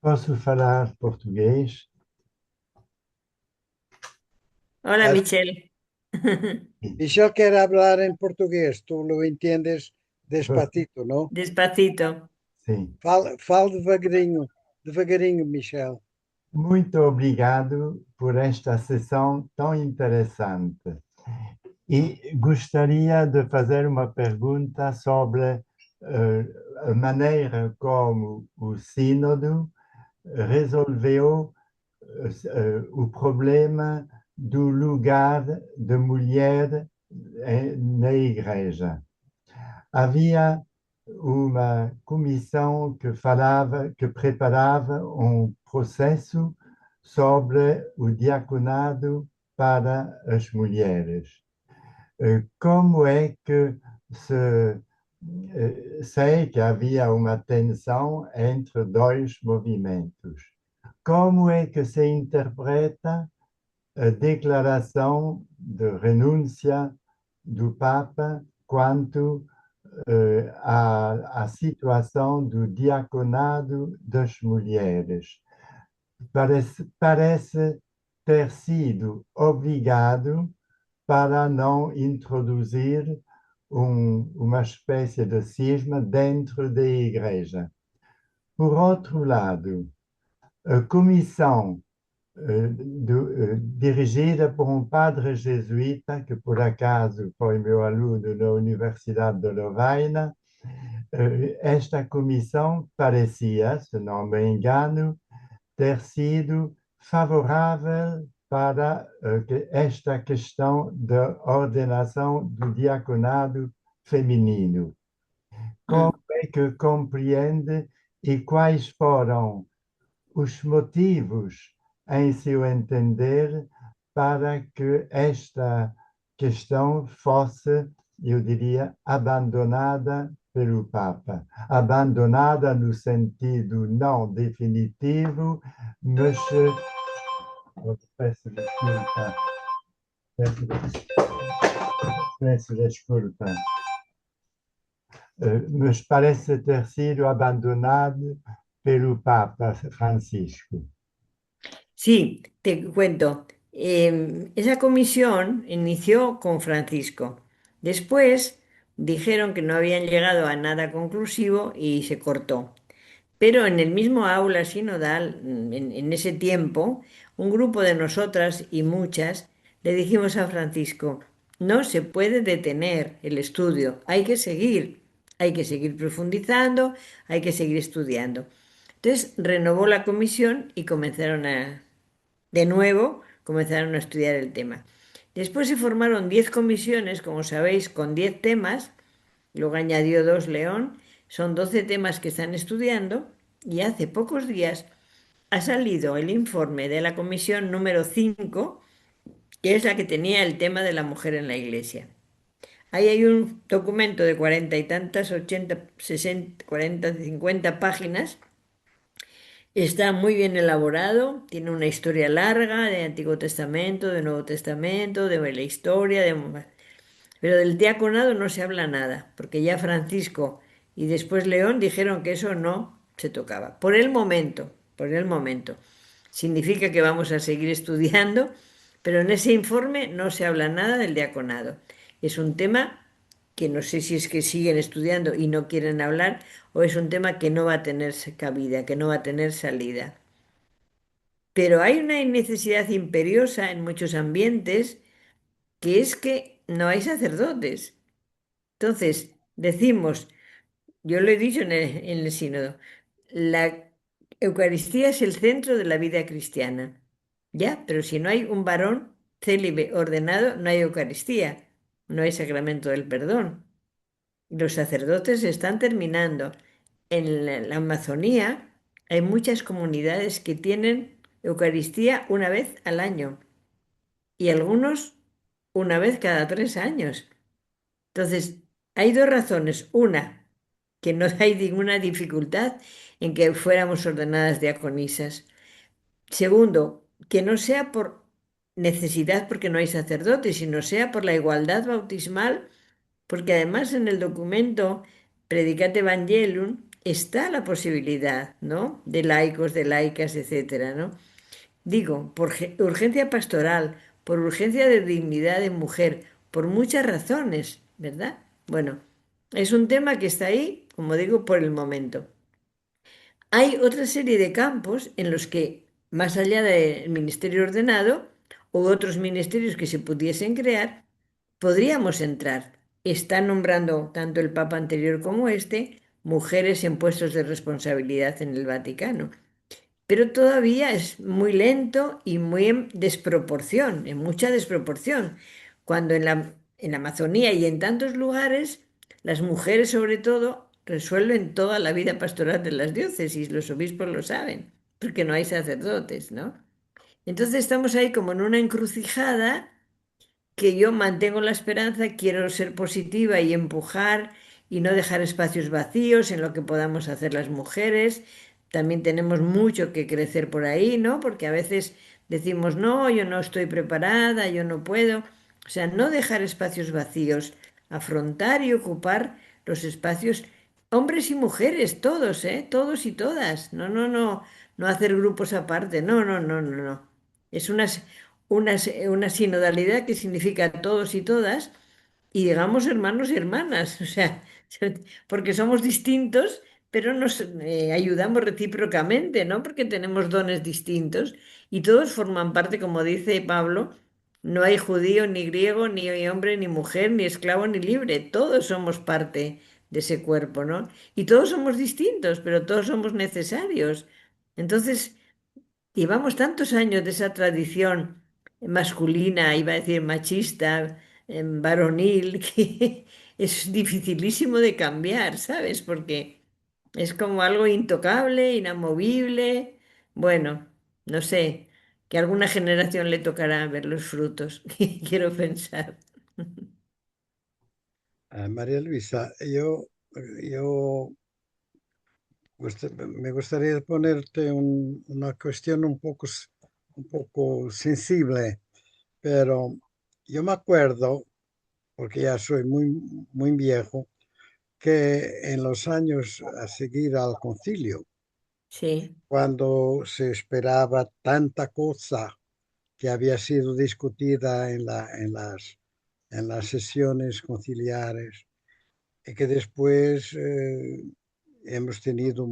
Posso falar português? Hola, Ah, Michelle. Michel quiere hablar en portugués, tú lo entiendes despacito, ¿no? Despacito. Sim. Fale devagarinho, Michel. Muito obrigado por esta sessão tão interessante. E gostaria de fazer uma pergunta sobre a maneira como o Sínodo resolveu o problema do lugar de mulher na Igreja. Havia uma comissão que preparava um processo sobre o diaconado para as mulheres. Como é que se sei que havia uma tensão entre dois movimentos. como é que se interpreta a declaração de renúncia do Papa quanto à situação do diaconado das mulheres. Parece ter sido obrigado para não introduzir uma espécie de cisma dentro da Igreja. Por outro lado, a comissão dirigida por um padre jesuíta, que por acaso foi meu aluno na Universidade de Lovaina, esta comissão parecia, se não me engano, ter sido favorável para esta questão da ordenação do diaconado feminino. Como é que compreende e quais foram os motivos, em seu entender, para que esta questão fosse, eu diria, abandonada pelo Papa? Abandonada no sentido não definitivo, mas peço desculpa, peço desculpa, mas parece ter sido abandonado pelo Papa Francisco. Sí, te cuento. Esa comisión inició con Francisco. Después dijeron que no habían llegado a nada conclusivo y se cortó. Pero en el mismo aula sinodal, en ese tiempo, un grupo de nosotras y muchas le dijimos a Francisco, no se puede detener el estudio, hay que seguir profundizando, hay que seguir estudiando. Entonces renovó la comisión y de nuevo, comenzaron a estudiar el tema. Después se formaron 10 comisiones, como sabéis, con 10 temas, luego añadió 2 León, son 12 temas que están estudiando y hace pocos días ha salido el informe de la comisión número 5, que es la que tenía el tema de la mujer en la iglesia. Ahí hay un documento de 40 y tantas, 80, 60, 40, 50 páginas. Está muy bien elaborado, tiene una historia larga de Antiguo Testamento, de Nuevo Testamento, de la historia, pero del diaconado no se habla nada, porque ya Francisco y después León dijeron que eso no se tocaba. Por el momento, por el momento. Significa que vamos a seguir estudiando, pero en ese informe no se habla nada del diaconado. Es un tema que no sé si es que siguen estudiando y no quieren hablar, o es un tema que no va a tener cabida, que no va a tener salida. Pero hay una necesidad imperiosa en muchos ambientes, que es que no hay sacerdotes. Entonces, decimos, yo lo he dicho en el sínodo, la Eucaristía es el centro de la vida cristiana. Ya, pero si no hay un varón célibe ordenado, no hay Eucaristía, no hay sacramento del perdón. Los sacerdotes están terminando. En la Amazonía hay muchas comunidades que tienen Eucaristía una vez al año y algunos una vez cada 3 años. Entonces, hay dos razones. Una, que no hay ninguna dificultad en que fuéramos ordenadas diaconisas. Segundo, que no sea por necesidad porque no hay sacerdotes, sino sea por la igualdad bautismal, porque además en el documento Predicate Evangelium está la posibilidad, ¿no? De laicos, de laicas, etcétera, ¿no? Digo, por urgencia pastoral, por urgencia de dignidad de mujer, por muchas razones, ¿verdad? Bueno, es un tema que está ahí, como digo, por el momento. Hay otra serie de campos en los que, más allá del ministerio ordenado u otros ministerios que se pudiesen crear, podríamos entrar. Está nombrando tanto el Papa anterior como este mujeres en puestos de responsabilidad en el Vaticano. Pero todavía es muy lento y muy en desproporción, en mucha desproporción. Cuando en la Amazonía y en tantos lugares, las mujeres sobre todo resuelven toda la vida pastoral de las diócesis, los obispos lo saben, porque no hay sacerdotes, ¿no? Entonces estamos ahí como en una encrucijada que yo mantengo la esperanza, quiero ser positiva y empujar y no dejar espacios vacíos en lo que podamos hacer las mujeres, también tenemos mucho que crecer por ahí, ¿no? Porque a veces decimos, no, yo no estoy preparada, yo no puedo. O sea, no dejar espacios vacíos, afrontar y ocupar los espacios, hombres y mujeres, todos, ¿eh? Todos y todas. No, no, no, no hacer grupos aparte, no, no, no, no, no. Es una sinodalidad que significa todos y todas y digamos hermanos y hermanas, o sea, porque somos distintos, pero nos ayudamos recíprocamente, ¿no? Porque tenemos dones distintos y todos forman parte, como dice Pablo, no hay judío ni griego, ni hombre ni mujer, ni esclavo ni libre, todos somos parte de ese cuerpo, ¿no? Y todos somos distintos, pero todos somos necesarios. Entonces, llevamos tantos años de esa tradición masculina, iba a decir machista, varonil, que es dificilísimo de cambiar, ¿sabes? Porque es como algo intocable, inamovible. Bueno, no sé, que a alguna generación le tocará ver los frutos, quiero pensar. María Luisa, yo me gustaría ponerte una cuestión un poco sensible, pero yo me acuerdo, porque ya soy muy viejo, que en los años a seguir al concilio, Sí, cuando se esperaba tanta cosa que había sido discutida en las sesiones conciliares, y que después hemos tenido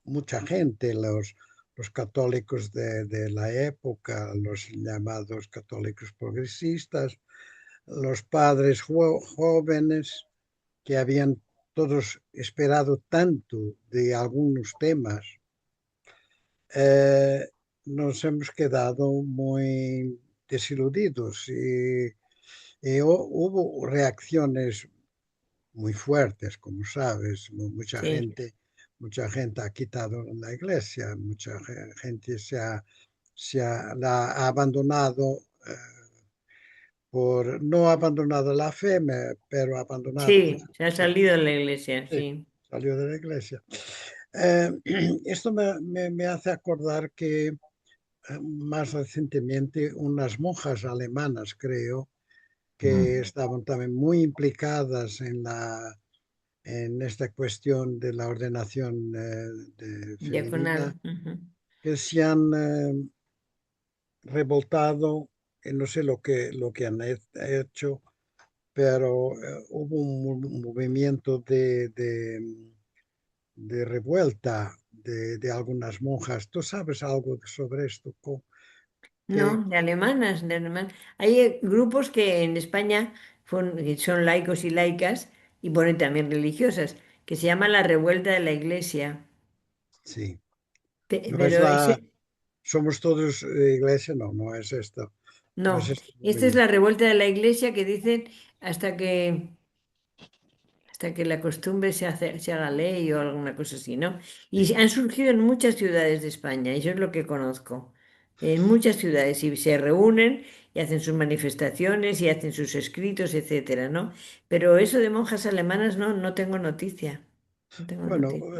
mucha gente, los católicos de la época, los llamados católicos progresistas, los padres jóvenes que habían todos esperado tanto de algunos temas, eh, nos hemos quedado muy desiludidos y hubo reacciones muy fuertes, como sabes. sí, Mucha gente ha quitado la iglesia, gente la ha abandonado, no ha abandonado la fe, pero ha abandonado sí, se ha salido de la iglesia, sí, sí. salió de la iglesia. Eh, Esto me hace acordar que más recientemente unas monjas alemanas, creo, que Mm. estaban también muy implicadas en esta cuestión de la ordenación Diaconal. femenina, Ujú. que se han revoltado, no sé lo que han hecho, pero hubo un movimiento de revuelta de algunas monjas. ¿Tú sabes algo sobre esto? Que, No, de alemanas, de alemán. Hay grupos que en España que son laicos y laicas y bueno, y también religiosas, que se llama la Revuelta de la Iglesia. sí, no es Pero ese, somos todos iglesia, no, no es esto, no es no, este esta es movimiento. la Revuelta de la Iglesia que dicen hasta hasta que la costumbre se haga ley o alguna cosa así, ¿no? Y Sí. han surgido en muchas ciudades de España, eso es lo que conozco. En muchas ciudades y se reúnen y hacen sus manifestaciones y hacen sus escritos, etcétera, ¿no? Pero eso de monjas alemanas no, no tengo noticia. No tengo Bueno, noticia.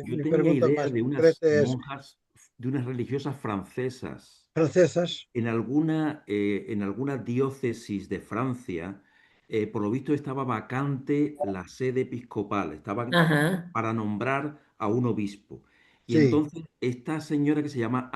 Yo mi tenía pregunta idea más de unas concreta es, monjas, de unas religiosas francesas. francesas, En alguna diócesis de Francia, por lo visto estaba vacante la sede episcopal, estaban Ajá, para nombrar a un obispo. Y sí, entonces esta señora que se llama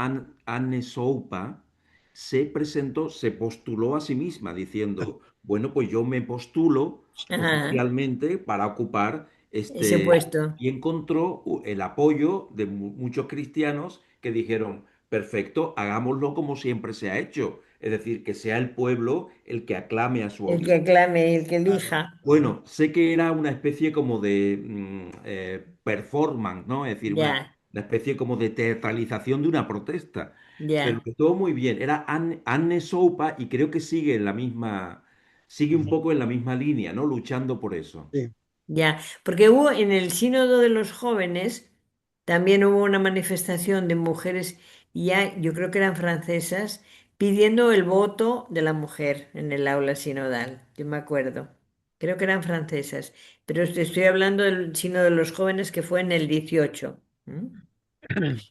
Anne Soupa se presentó, se postuló a sí misma diciendo, bueno, pues yo me postulo ajá, oficialmente para ocupar ese este, puesto. y encontró el apoyo de muchos cristianos que dijeron, perfecto, hagámoslo como siempre se ha hecho, es decir, que sea el pueblo el que aclame a su El que obispo. aclame, el que claro, elija. Bueno, sé que era una especie como de performance, ¿no? Es decir, Ya, una especie como de teatralización de una protesta, pero ya. que todo muy bien. Era Anne Soupa y creo que sigue en la misma, sigue un poco en la misma línea, ¿no? Luchando por eso. sí, Ya, porque hubo en el Sínodo de los Jóvenes, también hubo una manifestación de mujeres, ya yo creo que eran francesas, pidiendo el voto de la mujer en el aula sinodal, yo me acuerdo. Creo que eran francesas, pero estoy hablando del Sínodo de los Jóvenes que fue en el 18. ¿Mm?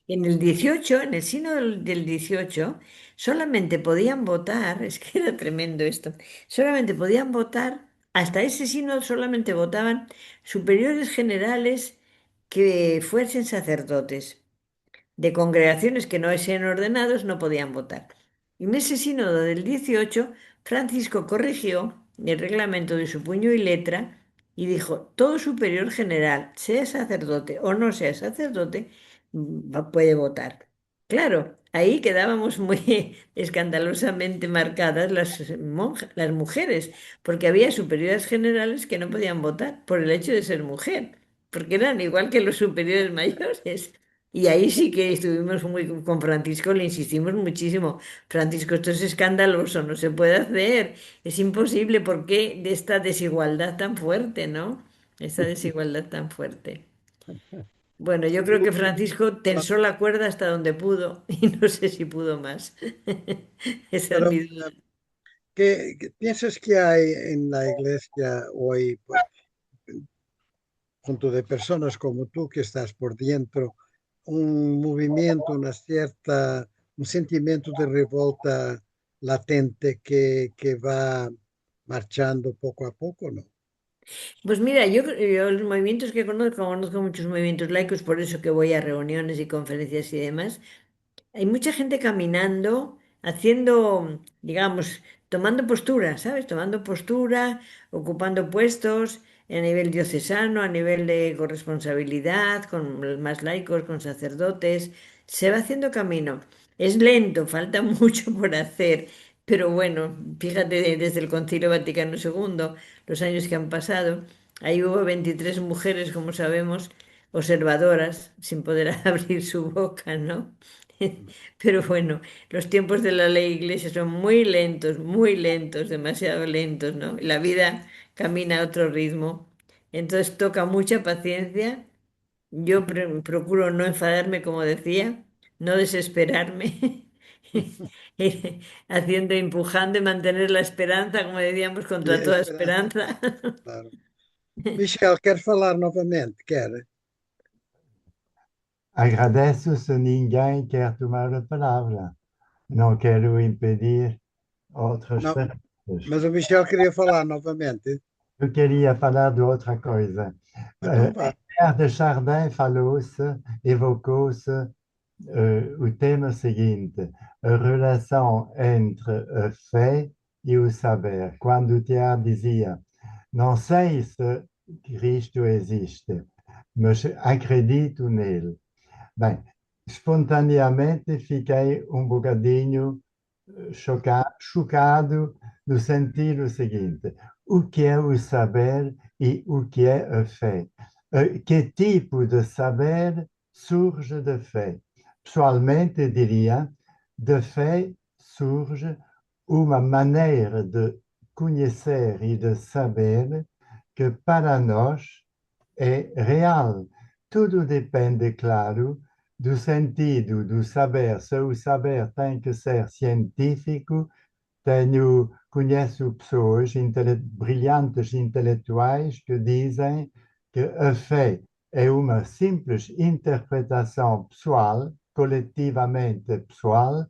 En el 18, en el sínodo del 18, solamente podían votar, es que era tremendo esto, solamente podían votar, hasta ese sínodo solamente votaban superiores generales que fuesen sacerdotes. De congregaciones que no sean ordenados no podían votar. En ese sínodo del 18, Francisco corrigió el reglamento de su puño y letra y dijo, todo superior general, sea sacerdote o no sea sacerdote, puede votar. Claro, ahí quedábamos muy escandalosamente marcadas las mujeres, porque había superiores generales que no podían votar por el hecho de ser mujer, porque eran igual que los superiores mayores. Y ahí sí que estuvimos muy con Francisco, le insistimos muchísimo. Francisco, esto es escandaloso, no se puede hacer, es imposible, ¿por qué de esta desigualdad tan fuerte, ¿no? Esta desigualdad tan fuerte. Bueno, yo creo que Francisco tensó la cuerda hasta donde pudo y no sé si pudo más. Esa es Pero, mi duda. ¿qué piensas que hay en la iglesia hoy, pues, junto de personas como tú que estás por dentro, un movimiento, un sentimiento de revolta latente que va marchando poco a poco, ¿no? Pues mira, yo los movimientos que conozco muchos movimientos laicos, por eso que voy a reuniones y conferencias y demás. Hay mucha gente caminando, haciendo, digamos, tomando postura, ¿sabes? Tomando postura, ocupando puestos a nivel diocesano, a nivel de corresponsabilidad, con los más laicos, con sacerdotes. Se va haciendo camino. Es lento, falta mucho por hacer, pero bueno, fíjate, desde el Concilio Vaticano II, los años que han pasado, ahí hubo 23 mujeres, como sabemos, observadoras, sin poder abrir su boca, ¿no? Pero bueno, los tiempos de la ley iglesia son muy lentos, demasiado lentos, ¿no? La vida camina a otro ritmo. Entonces toca mucha paciencia. Yo procuro no enfadarme, como decía, no desesperarme, empujando y mantener la esperanza, como decíamos, E contra a toda esperança, esperanza. claro. Michel, quer falar novamente? Quer? Agradeço se ninguém quer tomar a palavra. Não quero impedir outras Não, perguntas. mas o Michel queria falar novamente. Eu queria falar de outra coisa. Então Em vá. Pierre de Chardin falou-se, evocou-se o tema seguinte, a relação entre a fé e o saber. Quando o Tiago dizia, não sei se Cristo existe, mas acredito nele. Bem, espontaneamente fiquei um bocadinho chocado no sentido seguinte: o que é o saber e o que é a fé? Que tipo de saber surge da fé? Pessoalmente, diria, da fé surge uma maneira de conhecer e de saber que para nós é real. Tudo depende, claro, do sentido do saber. Se o saber tem que ser científico, conheço pessoas brilhantes intelectuais que dizem que a fé é uma simples interpretação pessoal, coletivamente pessoal,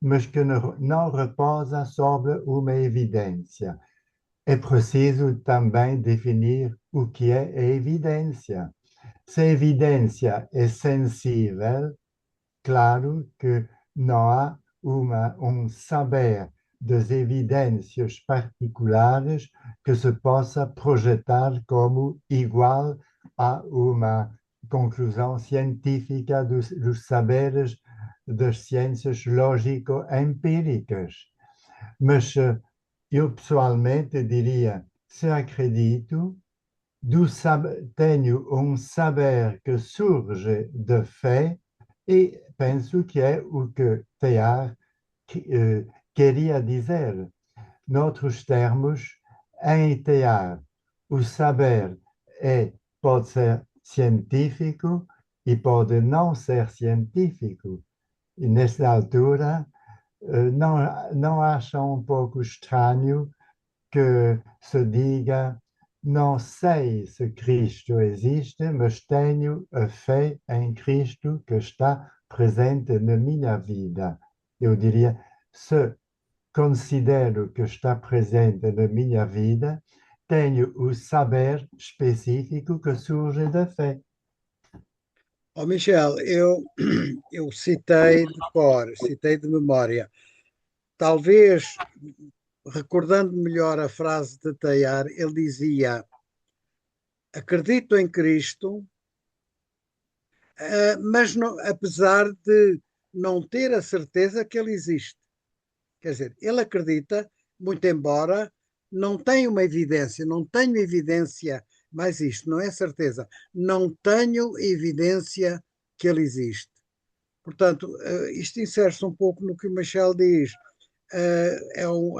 mas que não repousa sobre uma evidência. É preciso também definir o que é a evidência. Se a evidência é sensível, claro que não há um saber das evidências particulares que se possa projetar como igual a uma conclusão científica dos saberes das ciências lógico-empíricas. Mas eu pessoalmente diria, se acredito, tenho um saber que surge de fé e penso que é o que Teilhard queria dizer. Noutros termos, em Teilhard, o saber pode ser científico e pode não ser científico. E nesta altura, não acham um pouco estranho que se diga não sei se Cristo existe, mas tenho a fé em Cristo que está presente na minha vida. Eu diria, se considero que está presente na minha vida, tenho o saber específico que surge da fé. Ó Michel, eu citei de cor, citei de memória. Talvez, recordando melhor a frase de Teilhard, ele dizia: acredito em Cristo, mas apesar de não ter a certeza que ele existe. Quer dizer, ele acredita, muito embora não tenha uma evidência, não tenho evidência, mais isto, não é certeza, não tenho evidência que ele existe. Portanto, isto insere-se um pouco no que o Michel diz.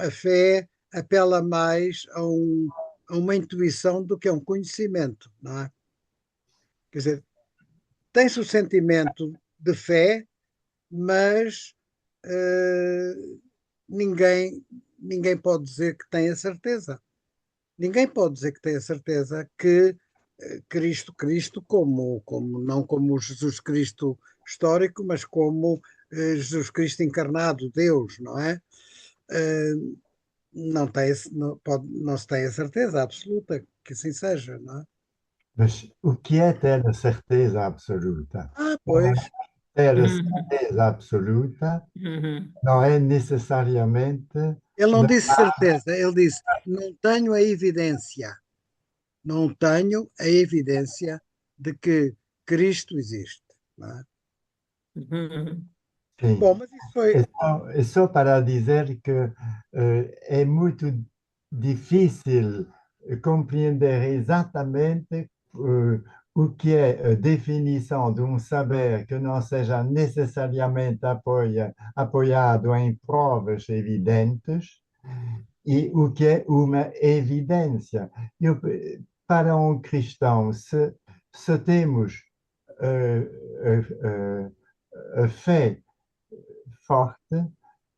A fé apela mais a uma intuição do que a um conhecimento, não é? Quer dizer, tem-se o sentimento de fé, mas ninguém, ninguém pode dizer que tem a certeza. Ninguém pode dizer que tem a certeza que Cristo não como o Jesus Cristo histórico, mas como Jesus Cristo encarnado, Deus, não é? Eh, não tem, não se tem a certeza absoluta que assim seja, não é? Mas o que é ter a certeza absoluta? Pois, Ter a Uhum. certeza absoluta Uhum. não é necessariamente ele não de- disse certeza, ele disse não tenho a evidência, não tenho a evidência de que Cristo existe, não é? Uhum. sim. Bom, mas isso foi. É só para dizer que é muito difícil compreender exatamente o que é a definição de um saber que não seja necessariamente apoiado em provas evidentes e o que é uma evidência. Eu, para um cristão, se temos eh, a fé forte,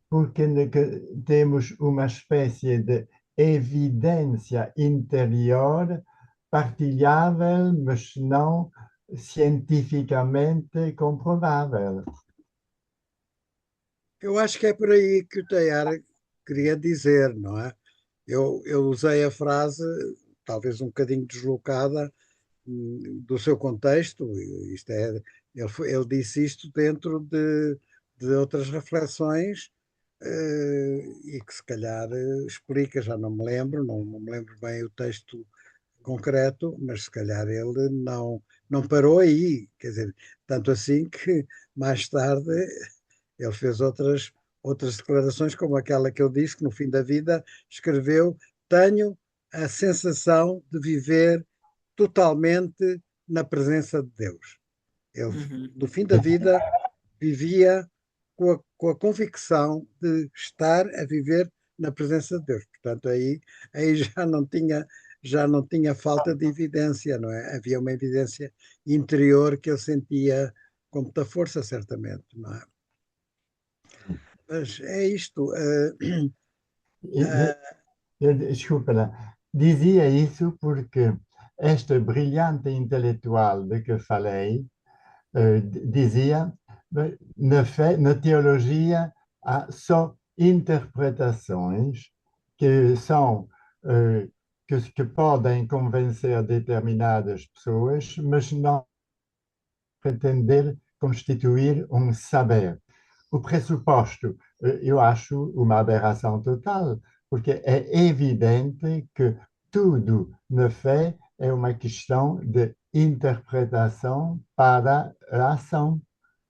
porque temos uma espécie de evidência interior partilhável, mas não cientificamente comprovável. Eu acho que é por aí que o Tayara queria dizer, não é? Eu usei a frase, talvez um bocadinho deslocada, do seu contexto. Isto é, ele disse isto dentro de outras reflexões, e que se calhar explica, já não me lembro, não me lembro bem o texto concreto, mas se calhar ele não parou aí, quer dizer, tanto assim que mais tarde ele fez outras declarações, como aquela que eu disse, que no fim da vida escreveu: tenho a sensação de viver totalmente na presença de Deus. Ele, Uhum. no fim da vida, vivia com a convicção de estar a viver na presença de Deus. Portanto, aí já não tinha falta de evidência, não é? Havia uma evidência interior que ele sentia com muita força, certamente, não é? Mas é isto. Uh, Desculpa lá, dizia isso porque este brilhante intelectual de que falei dizia na teologia há só interpretações que são que podem convencer determinadas pessoas, mas não pretender constituir um saber. O pressuposto, eu acho uma aberração total, porque é evidente que tudo na fé é uma questão de interpretação para a ação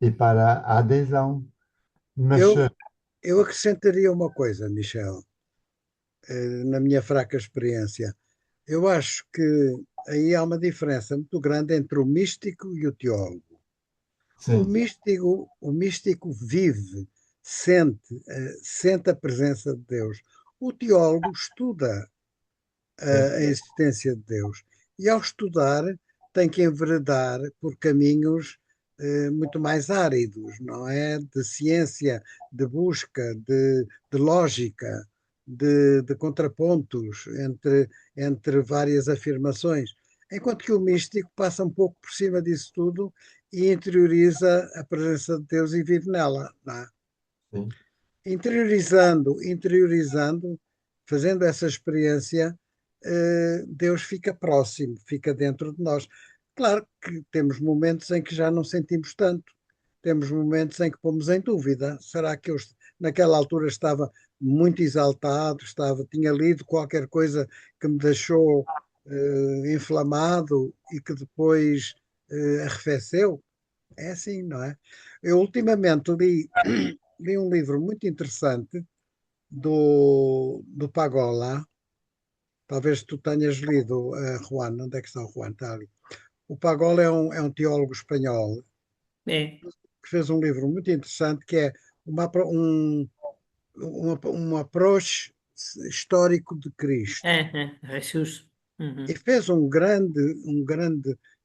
e para a adesão. Mas, eu, eu acrescentaria uma coisa, Michel, na minha fraca experiência. Eu acho que aí há uma diferença muito grande entre o místico e o teólogo. sim, O místico vive, sente a presença de Deus. O teólogo estuda sim, a existência de Deus. E ao estudar, tem que enveredar por caminhos muito mais áridos, não é? De ciência, de busca, de lógica, de contrapontos entre várias afirmações, enquanto que o místico passa um pouco por cima disso tudo e interioriza a presença de Deus e vive nela, não é? sim. Interiorizando, fazendo essa experiência, Deus fica próximo, fica dentro de nós. Claro que temos momentos em que já não sentimos tanto, temos momentos em que pomos em dúvida: será que eu naquela altura estava muito exaltado, tinha lido qualquer coisa que me deixou inflamado e que depois arrefeceu? É assim, não é? Eu ultimamente li um livro muito interessante do Pagola. Talvez tu tenhas lido, Juan. Onde é que está o Juan? Está ali. O Pagola é um teólogo espanhol Eh, que fez um livro muito interessante que é uma, apro- um approach histórico de Cristo. Jesús. E Ujú. fez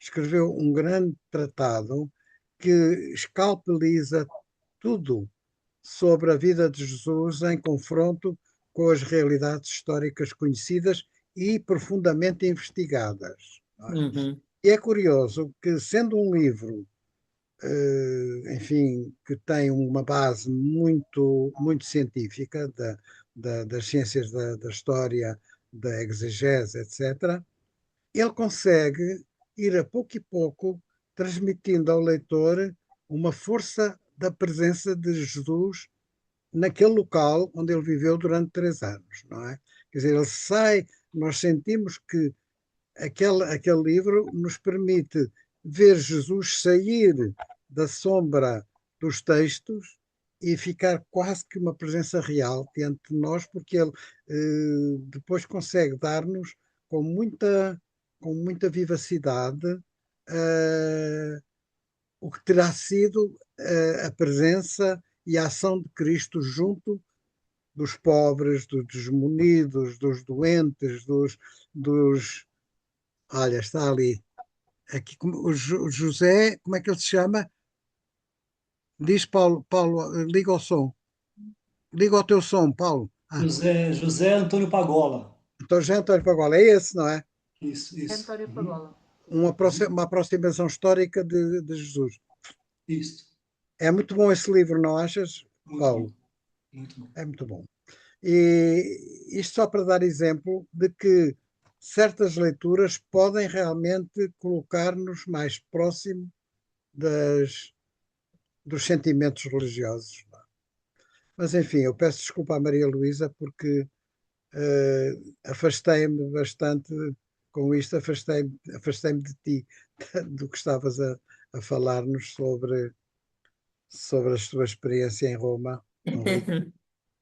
escreveu um grande tratado que escalpeliza tudo sobre a vida de Jesus em confronto com as realidades históricas conhecidas e profundamente investigadas. Não é? Ujú. E é curioso que, sendo um livro, enfim, que tem uma base muito científica das ciências da história, da exegese, etc., ele consegue ir a pouco transmitindo ao leitor uma força da presença de Jesus naquele local onde ele viveu durante 3 anos, não é? Quer dizer, ele sai, nós sentimos que aquele livro nos permite ver Jesus sair da sombra dos textos e ficar quase que uma presença real diante de nós, porque ele depois consegue dar-nos com muita, com muita vivacidade eh, o que terá sido a presença e a ação de Cristo junto dos pobres, dos desmunidos, dos doentes, dos. Olha, está ali. Aqui, o José, como é que ele se chama? Diz Paulo, Paulo, liga o som. Liga o teu som, Paulo. Ah, José Antônio Pagola. então já António Pagola, é esse, não é? Isso. Uhum. Uma aproximação histórica de Jesus. Isso. É muito bom esse livro, não achas, Muito bom. Paulo? Muito bom. É muito bom. E isto só para dar exemplo de que certas leituras podem realmente colocar-nos mais próximo das, dos sentimentos religiosos. Mas enfim, eu peço desculpa à Maria Luísa porque afastei-me bastante com isto, afastei-me de ti, do que estavas a falar-nos sobre a sua experiência em Roma, tão rica,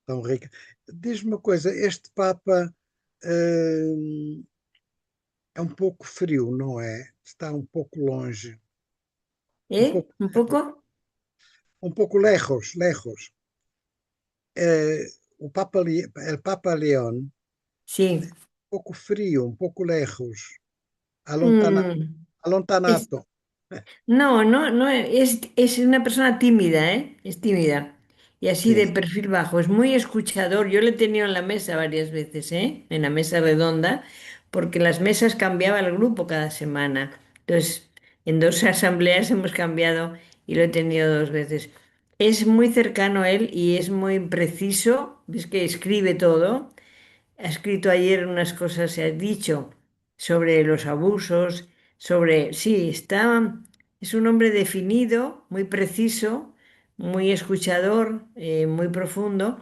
tão rica. Diz-me uma coisa, este Papa eh, é um pouco frio, não é? Está um pouco longe, um ¿Eh? pouco, ¿Un poco? um pouco lejos. El Papa León, Sí. un pouco frio, un pouco lejos, Mm, es- allontanato. no, no, no, es una persona tímida, ¿eh? Es tímida. Y así Sim, de perfil bajo. Es muy escuchador. Yo le he tenido en la mesa varias veces, ¿eh? En la mesa redonda, porque las mesas cambiaba el grupo cada semana. Entonces, en dos asambleas hemos cambiado y lo he tenido dos veces. Es muy cercano a él y es muy preciso. Ves que escribe todo. Ha escrito ayer unas cosas, se ha dicho sobre los abusos, sobre, sí, está, es un hombre definido, muy preciso, muy escuchador, muy profundo.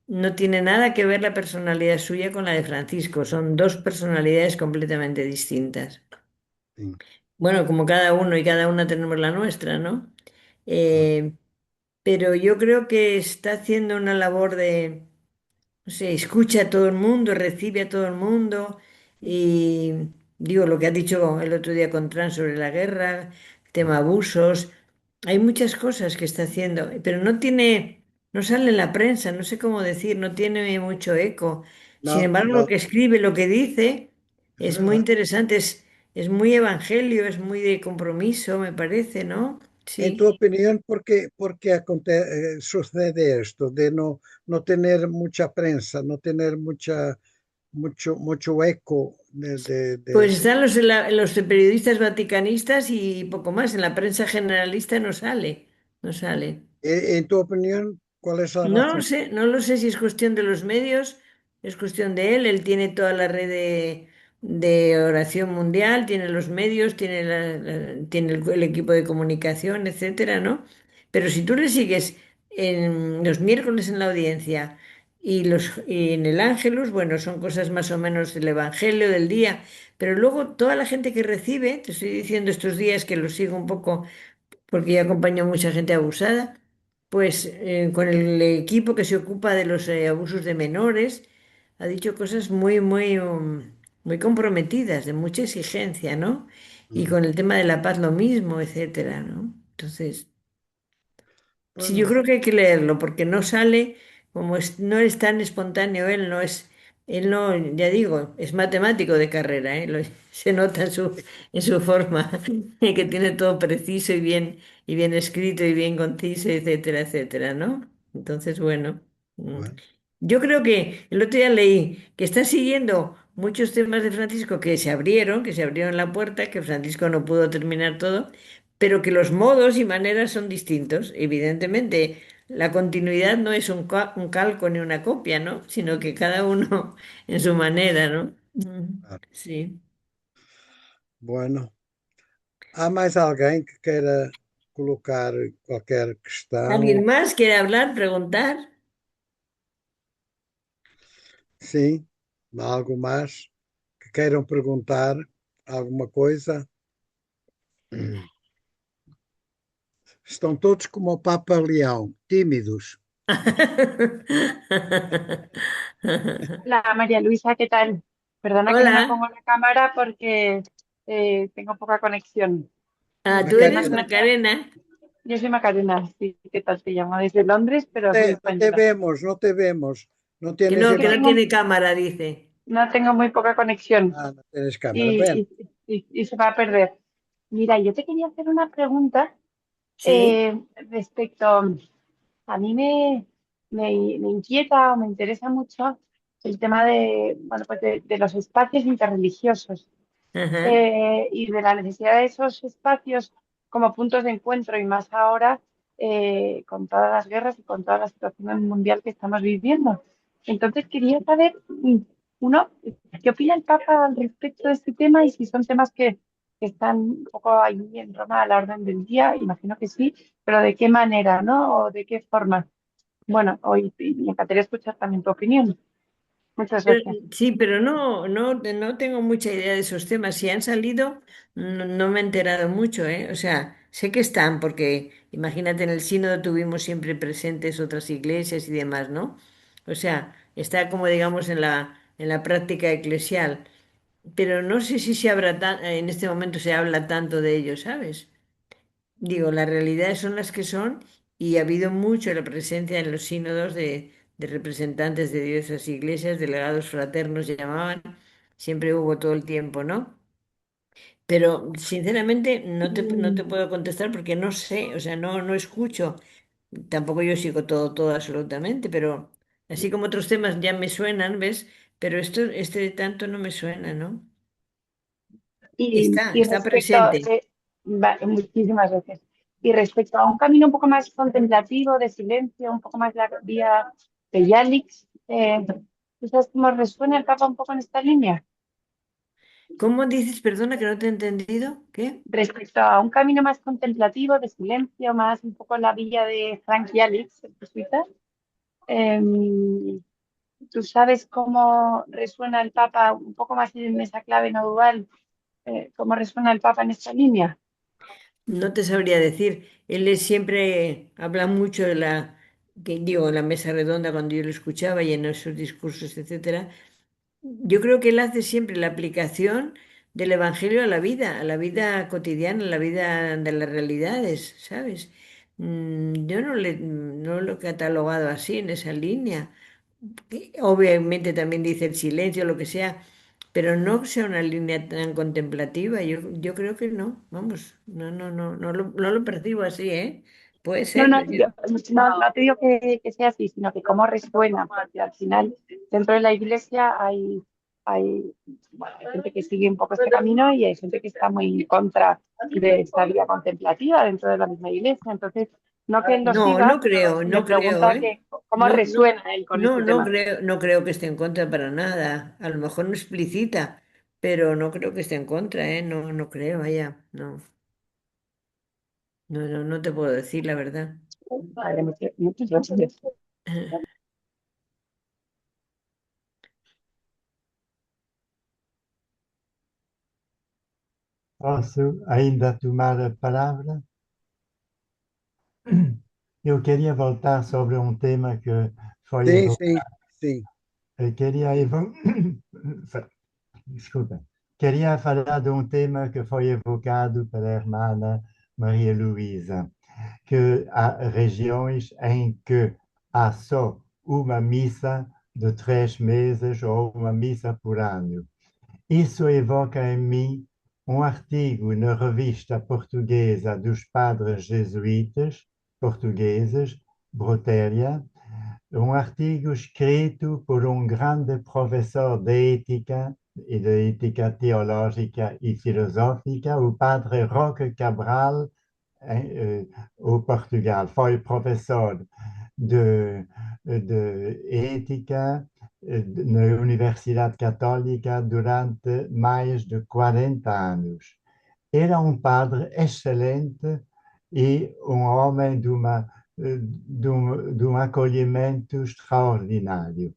No tiene nada que ver la personalidad suya con la de Francisco, son dos personalidades completamente distintas. sim, Bueno, como cada uno y cada una tenemos la nuestra, ¿no? claro. Eh, pero yo creo que está haciendo una labor de no sé, escucha a todo el mundo, recibe a todo el mundo y digo lo que ha dicho el otro día con Trump sobre la guerra, tema abusos, hay muchas cosas que está haciendo, pero no tiene, no sale en la prensa, no sé cómo decir, no tiene mucho eco. Sin Não, embargo, lo não, que escribe, lo que dice, é es muy verdade. interesante, es muy evangelio, es muy de compromiso, me parece, ¿no? En tu sí. opinión, por qué sucede esto de no tener mucha prensa, no tener mucho eco Pues están los periodistas vaticanistas y poco más. En la prensa generalista no sale, no sale. En tu opinión, ¿cuál es la No lo razón? sé, no lo sé si es cuestión de los medios, es cuestión de él. Él tiene toda la red de oración mundial, tiene los medios, tiene, tiene el equipo de comunicación, etcétera, ¿no? Pero si tú le sigues en los miércoles en la audiencia y en el Ángelus, bueno, son cosas más o menos del Evangelio del día, pero luego toda la gente que recibe, te estoy diciendo estos días que lo sigo un poco porque ya acompañó a mucha gente abusada, pues con el equipo que se ocupa de los abusos de menores, ha dicho cosas muy comprometidas, de mucha exigencia, ¿no? Y Mm. con el tema de la paz lo mismo, etcétera, ¿no? Entonces, sí, yo Bueno, creo que hay que leerlo porque no sale, no es tan espontáneo, él no, ya digo, es matemático de carrera, ¿eh? Se nota en su forma, que tiene todo preciso y bien escrito y bien conciso, etcétera, etcétera, ¿no? Entonces, bueno, mm, bueno, yo creo que el otro día leí que está siguiendo muchos temas de Francisco que se abrieron la puerta, que Francisco no pudo terminar todo, pero que los modos y maneras son distintos. Evidentemente, la continuidad no es un calco ni una copia, ¿no? Sino que cada uno en su manera, ¿no? claro. Sí. Bueno. Há mais alguém que queira colocar qualquer questão? ¿Alguien más quiere hablar, preguntar? Sim, algo mais que queiram perguntar alguma coisa? Estão todos como o Papa Leão, tímidos. Hola María Luisa, ¿qué tal? Perdona que no me pongo Hola. la cámara porque tengo poca conexión. Ah, ¿tú Muchísimas eres Macarena, gracias. Macarena? Yo soy Macarena, sí, ¿qué tal? Te llamo desde Londres, pero soy não te española. vemos, não te vemos. Não Que tienes Es que que no tengo, tiene cámara, dice. no tengo muy poca conexión não tienes câmara. Bem, y, y se va a perder. Mira, yo te quería hacer una pregunta Sí. respecto, a mí me inquieta o me interesa mucho el tema de, bueno, pues de los espacios interreligiosos. Ajá. Y de la necesidad de esos espacios como puntos de encuentro y más ahora con todas las guerras y con toda la situación mundial que estamos viviendo. Entonces quería saber, uno, ¿qué opina el Papa al respecto de este tema y si son temas que están un poco ahí en Roma a la orden del día? Imagino que sí, pero ¿de qué manera, no? ¿O de qué forma? Bueno, hoy me encantaría escuchar también tu opinión. Muchas gracias. Sí, pero no tengo mucha idea de esos temas. Si han salido, no me he enterado mucho, ¿eh? O sea, sé que están, porque imagínate, en el sínodo tuvimos siempre presentes otras iglesias y demás, ¿no? O sea, está como digamos en la práctica eclesial. Pero no sé si en este momento se habla tanto de ello, ¿sabes? Digo, las realidades son las que son y ha habido mucho la presencia en los sínodos de representantes de diversas iglesias, delegados fraternos llamaban, siempre hubo todo el tiempo, ¿no? Pero sinceramente no te puedo contestar porque no sé, o sea, no escucho, tampoco yo sigo todo absolutamente, pero así como otros temas ya me suenan, ¿ves? Pero este de tanto no me suena, ¿no? Y Está respecto, presente. muchísimas gracias. Y respecto a un camino un poco más contemplativo, de silencio, un poco más la vía de Yalix, ¿tú sabes cómo resuena el Papa un poco en esta línea? ¿Cómo dices, perdona, que no te he entendido? ¿Qué? Respecto a un camino más contemplativo, de silencio, más un poco la vía de Frank Yalix, el jesuita, ¿tú sabes cómo resuena el Papa un poco más en esa clave no dual? ¿Cómo resuena el Papa en esta línea? No te sabría decir. Siempre habla mucho de que digo, en la mesa redonda cuando yo lo escuchaba y en esos discursos, etcétera. Yo creo que él hace siempre la aplicación del Evangelio a la vida cotidiana, a la vida de las realidades, ¿sabes? Yo no lo he catalogado así, en esa línea. Obviamente también dice el silencio, lo que sea, pero no sea una línea tan contemplativa. Yo creo que no, vamos, no lo percibo así, ¿eh? Puede No, ser, no, pero yo... no te digo que sea así, sino que cómo resuena, porque al final dentro de la iglesia bueno, hay gente que sigue un poco este camino y hay gente que está muy en contra de esta vida contemplativa dentro de la misma iglesia. Entonces, no que él lo No, siga, no creo, me no creo, pregunta ¿eh? que cómo resuena él con este tema. No creo que esté en contra para nada. A lo mejor no explicita, pero no creo que esté en contra, ¿eh? No creo, vaya, no te puedo decir la verdad. Vale, muchas gracias. Posso ainda tomar a palavra? Eu queria voltar sobre um tema que foi Sim, sim, evocado. sim. Queria Desculpa. Queria falar de um tema que foi evocado pela irmã Maria Luísa, que há regiões em que há só uma missa de 3 meses ou uma missa por ano. Isso evoca em mim um artigo na revista portuguesa dos padres jesuítas portugueses, Brotéria, um artigo escrito por um grande professor de ética teológica e filosófica, o padre Roque Cabral, au Portugal. Foi professor de ética na Universidade Católica durante mais de 40 anos. Era um padre excelente e um homem de um acolhimento extraordinário.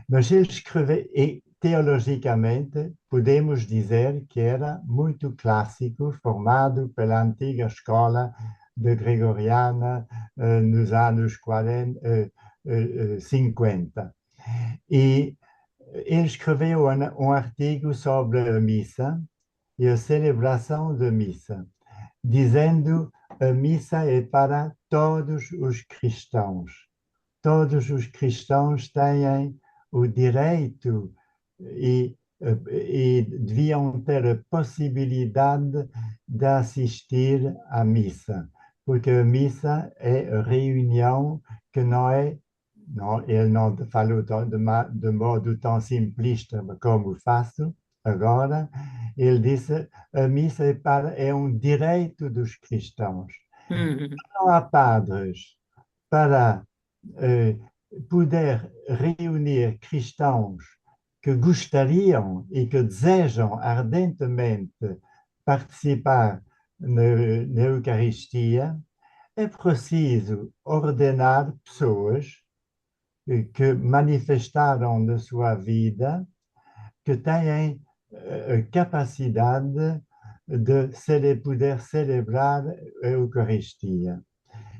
Mas ele escreveu, e teologicamente, podemos dizer que era muito clássico, formado pela antiga escola de Gregoriana nos anos 40, 50. E ele escreveu um artigo sobre a missa e a celebração da missa, dizendo a missa é para todos os cristãos. Todos os cristãos têm o direito e deviam ter a possibilidade de assistir à missa, porque a missa é a reunião que não é, não, ele não falou de modo tão simplista como faço agora, ele disse a missa é um direito dos cristãos. Mm. Não há padres para eh, poder reunir cristãos que gostariam e que desejam ardentemente participar na Eucaristia, é preciso ordenar pessoas que manifestaram na sua vida que têm a capacidade de poder celebrar a Eucaristia.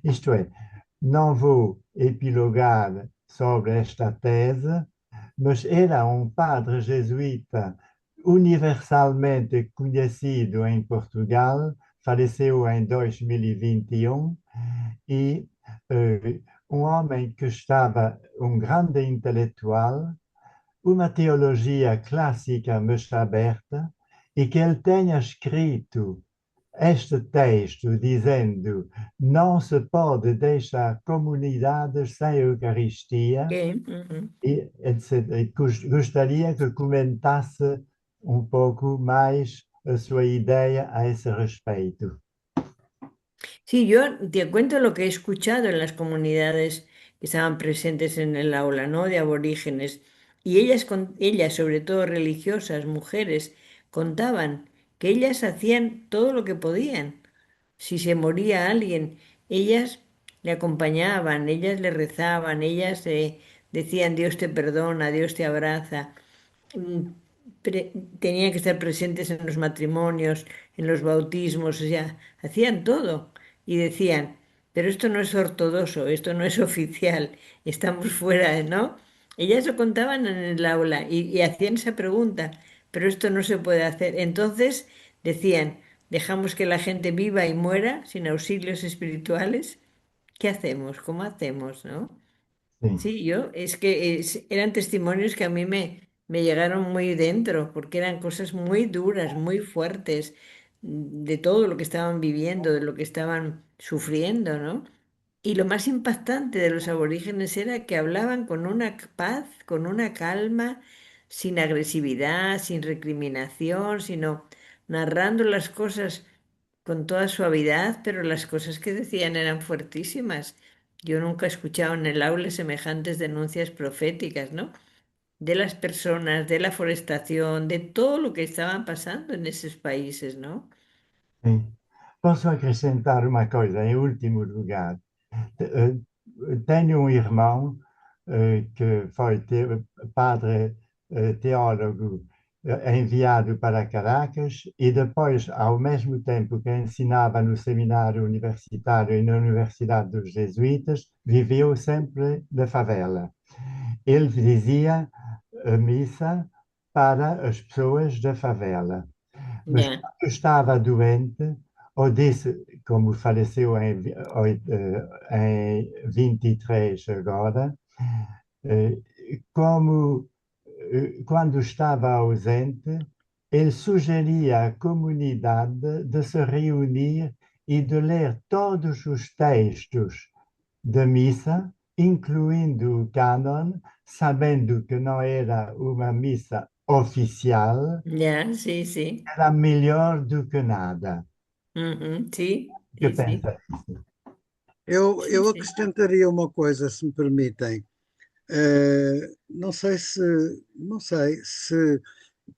Isto é, não vou epilogar sobre esta tese, mas era um padre jesuíta universalmente conhecido em Portugal, faleceu em 2021, e um homem que estava um grande intelectual, uma teologia clássica mas aberta, e que ele tenha escrito este texto dizendo não se pode deixar comunidades sem Eucaristia, ¿Qué? Ujú. e, etc. E gostaria que comentasse um pouco mais a sua ideia a esse respeito. Sí, yo te cuento lo que he escuchado en las comunidades que estaban presentes en el aula, ¿no? De aborígenes. Y ellas, sobre todo religiosas, mujeres, contaban que ellas hacían todo lo que podían. Si se moría alguien, ellas le acompañaban, ellas le rezaban, ellas decían Dios te perdona, Dios te abraza. mm, Tenían que estar presentes en los matrimonios, en los bautismos, o sea, hacían todo. Y decían, pero esto no es ortodoxo, esto no es oficial, estamos fuera, ¿no? Ellas lo contaban en el aula y hacían esa pregunta, pero esto no se puede hacer. Entonces decían, dejamos que la gente viva y muera sin auxilios espirituales. ¿Qué hacemos? ¿Cómo hacemos? ¿No? Sim. Sí, eran testimonios que a mí me llegaron muy dentro, porque eran cosas muy duras, muy fuertes, de todo lo que estaban viviendo, de lo que estaban sufriendo, ¿no? Y lo más impactante de los aborígenes era que hablaban con una paz, con una calma, sin agresividad, sin recriminación, sino narrando las cosas con toda suavidad, pero las cosas que decían eran fuertísimas. Yo nunca he escuchado en el aula semejantes denuncias proféticas, ¿no? De las personas, de la forestación, de todo lo que estaban pasando en esos países, ¿no? Sim. Posso acrescentar uma coisa, em último lugar. Eh, Tenho um irmão que foi padre teólogo enviado para Caracas e depois, ao mesmo tempo que ensinava no seminário universitário e na Universidade dos Jesuítas, viveu sempre da favela. Ele dizia a missa para as pessoas da favela. Mas Ya, quando estava doente, ou disse, como faleceu em 23 agora, eh, como quando estava ausente, ele sugeria à comunidade de se reunir e de ler todos os textos da missa, incluindo o cânon, sabendo que não era uma missa oficial, ya, sí, sí. era melhor do que nada. Ujú, sí, O que sí, sí, pensa? Eu sí, sí. acrescentaria uma coisa, se me permitem. Não sei se,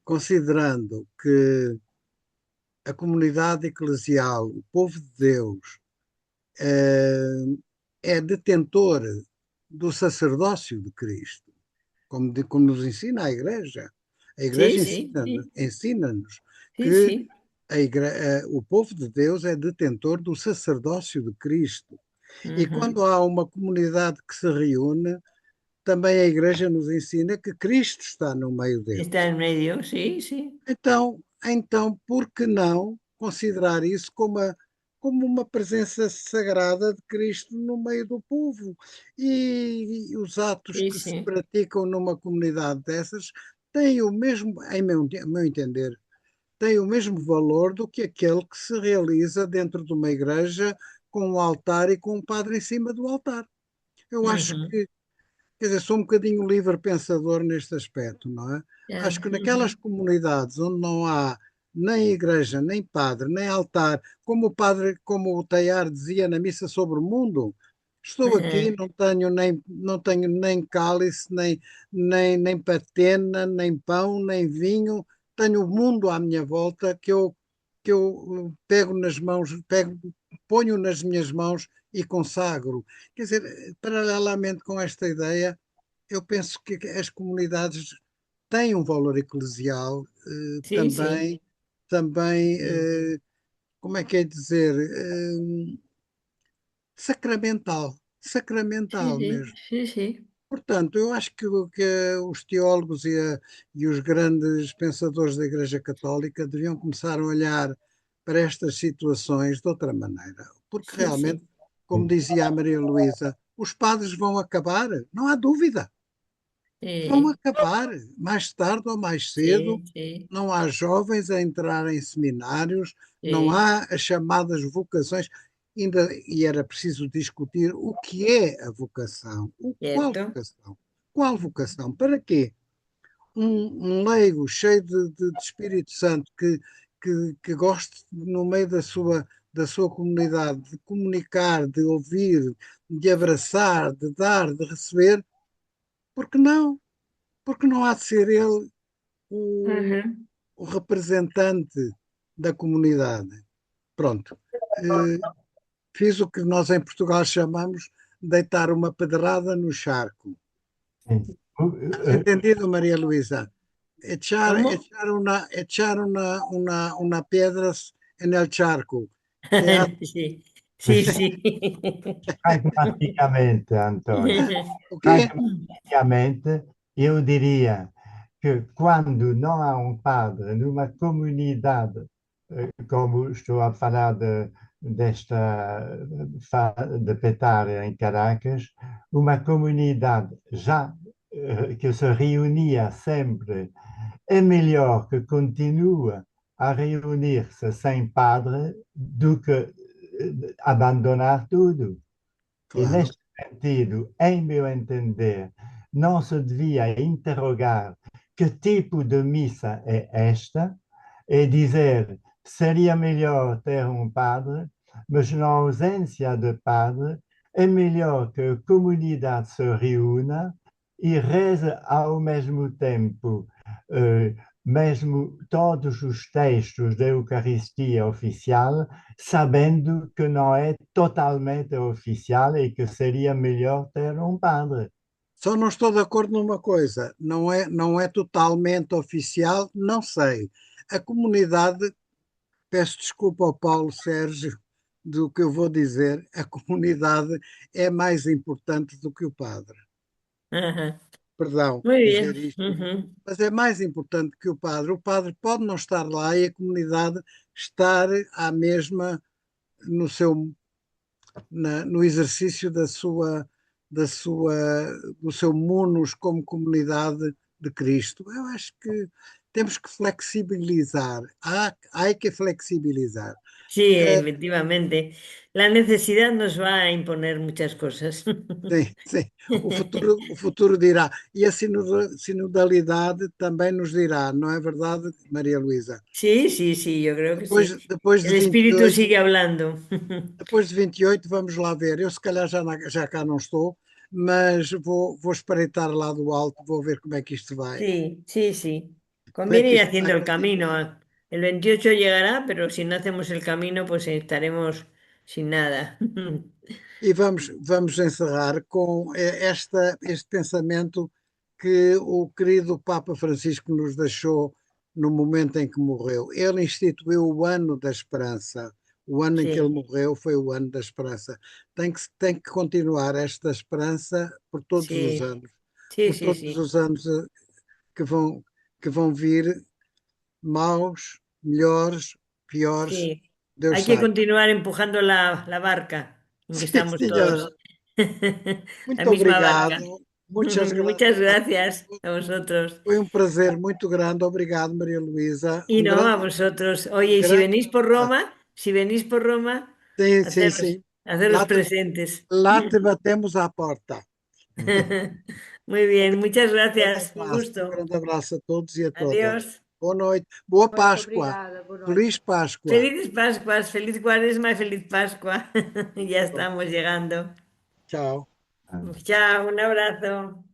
considerando que a comunidade eclesial, o povo de Deus, eh, é detentor do sacerdócio de Cristo, como nos ensina a Igreja. A Sí, Igreja sí, sí, ensina-nos sí, que sí. o povo de Deus é detentor do sacerdócio de Cristo. E Ujú. quando há uma comunidade que se reúne, também a Igreja nos ensina que Cristo está no meio Está deles. en medio, sí, sí. Então, por que não considerar isso como uma presença sagrada de Cristo no meio do povo? E os atos Sí, que se sí. praticam numa comunidade dessas têm o mesmo, meu entender, têm o mesmo valor do que aquele que se realiza dentro de uma igreja com um altar e com um padre em cima do altar. Eu acho Ujú. que, quer dizer, sou um bocadinho livre pensador neste aspecto, não é? Ya, Acho que naquelas ujú. comunidades onde não há nem igreja, nem padre, nem altar, como o padre, como o Teilhard dizia na missa sobre o mundo, estou aqui, Ujú. não tenho nem cálice, nem patena, nem pão, nem vinho, tenho o mundo à minha volta que eu pego nas mãos, ponho nas minhas mãos e consagro. Quer dizer, paralelamente com esta ideia, eu penso que as comunidades têm um valor eclesial Sí, sí. também, Sí, como é que é dizer, sacramental, sí, sacramental sí, mesmo. sí, sí. Portanto, eu acho que os teólogos e os grandes pensadores da Igreja Católica deviam começar a olhar para estas situações de outra maneira, porque Sí, realmente, sí. como dizia a Maria Luísa, os padres vão acabar, não há dúvida. Vão Sí, acabar, mais tarde ou mais cedo. sí, sí, Não há jovens a entrar em seminários, não sí. há as chamadas vocações. Ainda, e era preciso discutir o que é a vocação. Qual Cierto. vocação? Qual vocação? Para quê? Um leigo cheio de Espírito Santo que goste, no meio da sua comunidade, de comunicar, de ouvir, de abraçar, de dar, de receber, porque não? Porque não há de ser ele o, Ujú. o representante da comunidade. Pronto. Eh, Fiz o que nós em Portugal chamamos de deitar uma pedrada no charco. Sim. Entendido, Maria Luísa? ¿Cómo? Echar una piedras en el charco. Que Sí, sí, sí. Pragmaticamente, António, o quê? pragmaticamente, eu diria que quando não há um padre numa comunidade, como estou a falar de Petar em Caracas, uma comunidade já que se reunia sempre, é melhor que continue a reunir-se sem padre do que abandonar tudo. E Claro. neste sentido, em meu entender, não se devia interrogar que tipo de missa é esta e dizer seria melhor ter um padre, mas na ausência de padre, é melhor que a comunidade se reúna e reze ao mesmo tempo, mesmo todos os textos da Eucaristia oficial, sabendo que não é totalmente oficial e que seria melhor ter um padre. Só não estou de acordo numa coisa, não é totalmente oficial, não sei. A comunidade, peço desculpa ao Paulo Sérgio do que eu vou dizer, a comunidade é mais importante do que o padre. Ajá. Perdão Muy dizer bien. isto, Ujú. mas é mais importante que o padre. O padre pode não estar lá e a comunidade estar à mesma no seu no exercício da sua, do seu munus como comunidade de Cristo. Eu acho que temos que flexibilizar, há que flexibilizar. Sí, efectivamente. La necesidad nos va a imponer muchas cosas. Sim, sim. O futuro dirá. E a sinodalidade também nos dirá, não é verdade, Maria Luísa? Sí, sí, sí, yo creo que Depois, sí. depois de El espíritu 28, sigue hablando. depois de 28, vamos lá ver. Eu se calhar já cá não estou, mas vou espreitar lá do alto, vou ver como é que isto vai, Sí, sí, sí. como é Conviene que ir isto vai haciendo el continuar. camino. El 28 llegará, pero si no hacemos el camino, pues estaremos sin nada. E vamos encerrar com este pensamento que o querido Papa Francisco nos deixou no momento em que morreu. Ele instituiu o ano da esperança. O ano em que ele Sí, morreu foi o ano da esperança. Tem que continuar esta esperança sí, sí, por sí, todos sí, os anos que vão, que vão vir, maus, melhores, piores, sí. Deus Hay que sabe. continuar empujando la barca en que Sim, estamos senhora. todos. La Muito misma barca. obrigado. Muitas Muchas graças a gracias todos. a vosotros. Foi um prazer muito grande. Obrigado, Maria Luísa. Y no, a vosotros. Um Oye, y grande abraço. Si venís por Roma, Sim, sim, sim. haceros Lá te, presentes. lá te batemos à porta. Muy bien, muchas Grande gracias. Un abraço. Um gusto. grande abraço a todos e a todas. Adiós. Boa noite. Boa Muito Páscoa. obrigada, boa noite. Feliz Páscoa. Felices Pascuas, feliz Cuaresma y feliz Pascua. Ya estamos llegando. Tchau. Chao, un abrazo.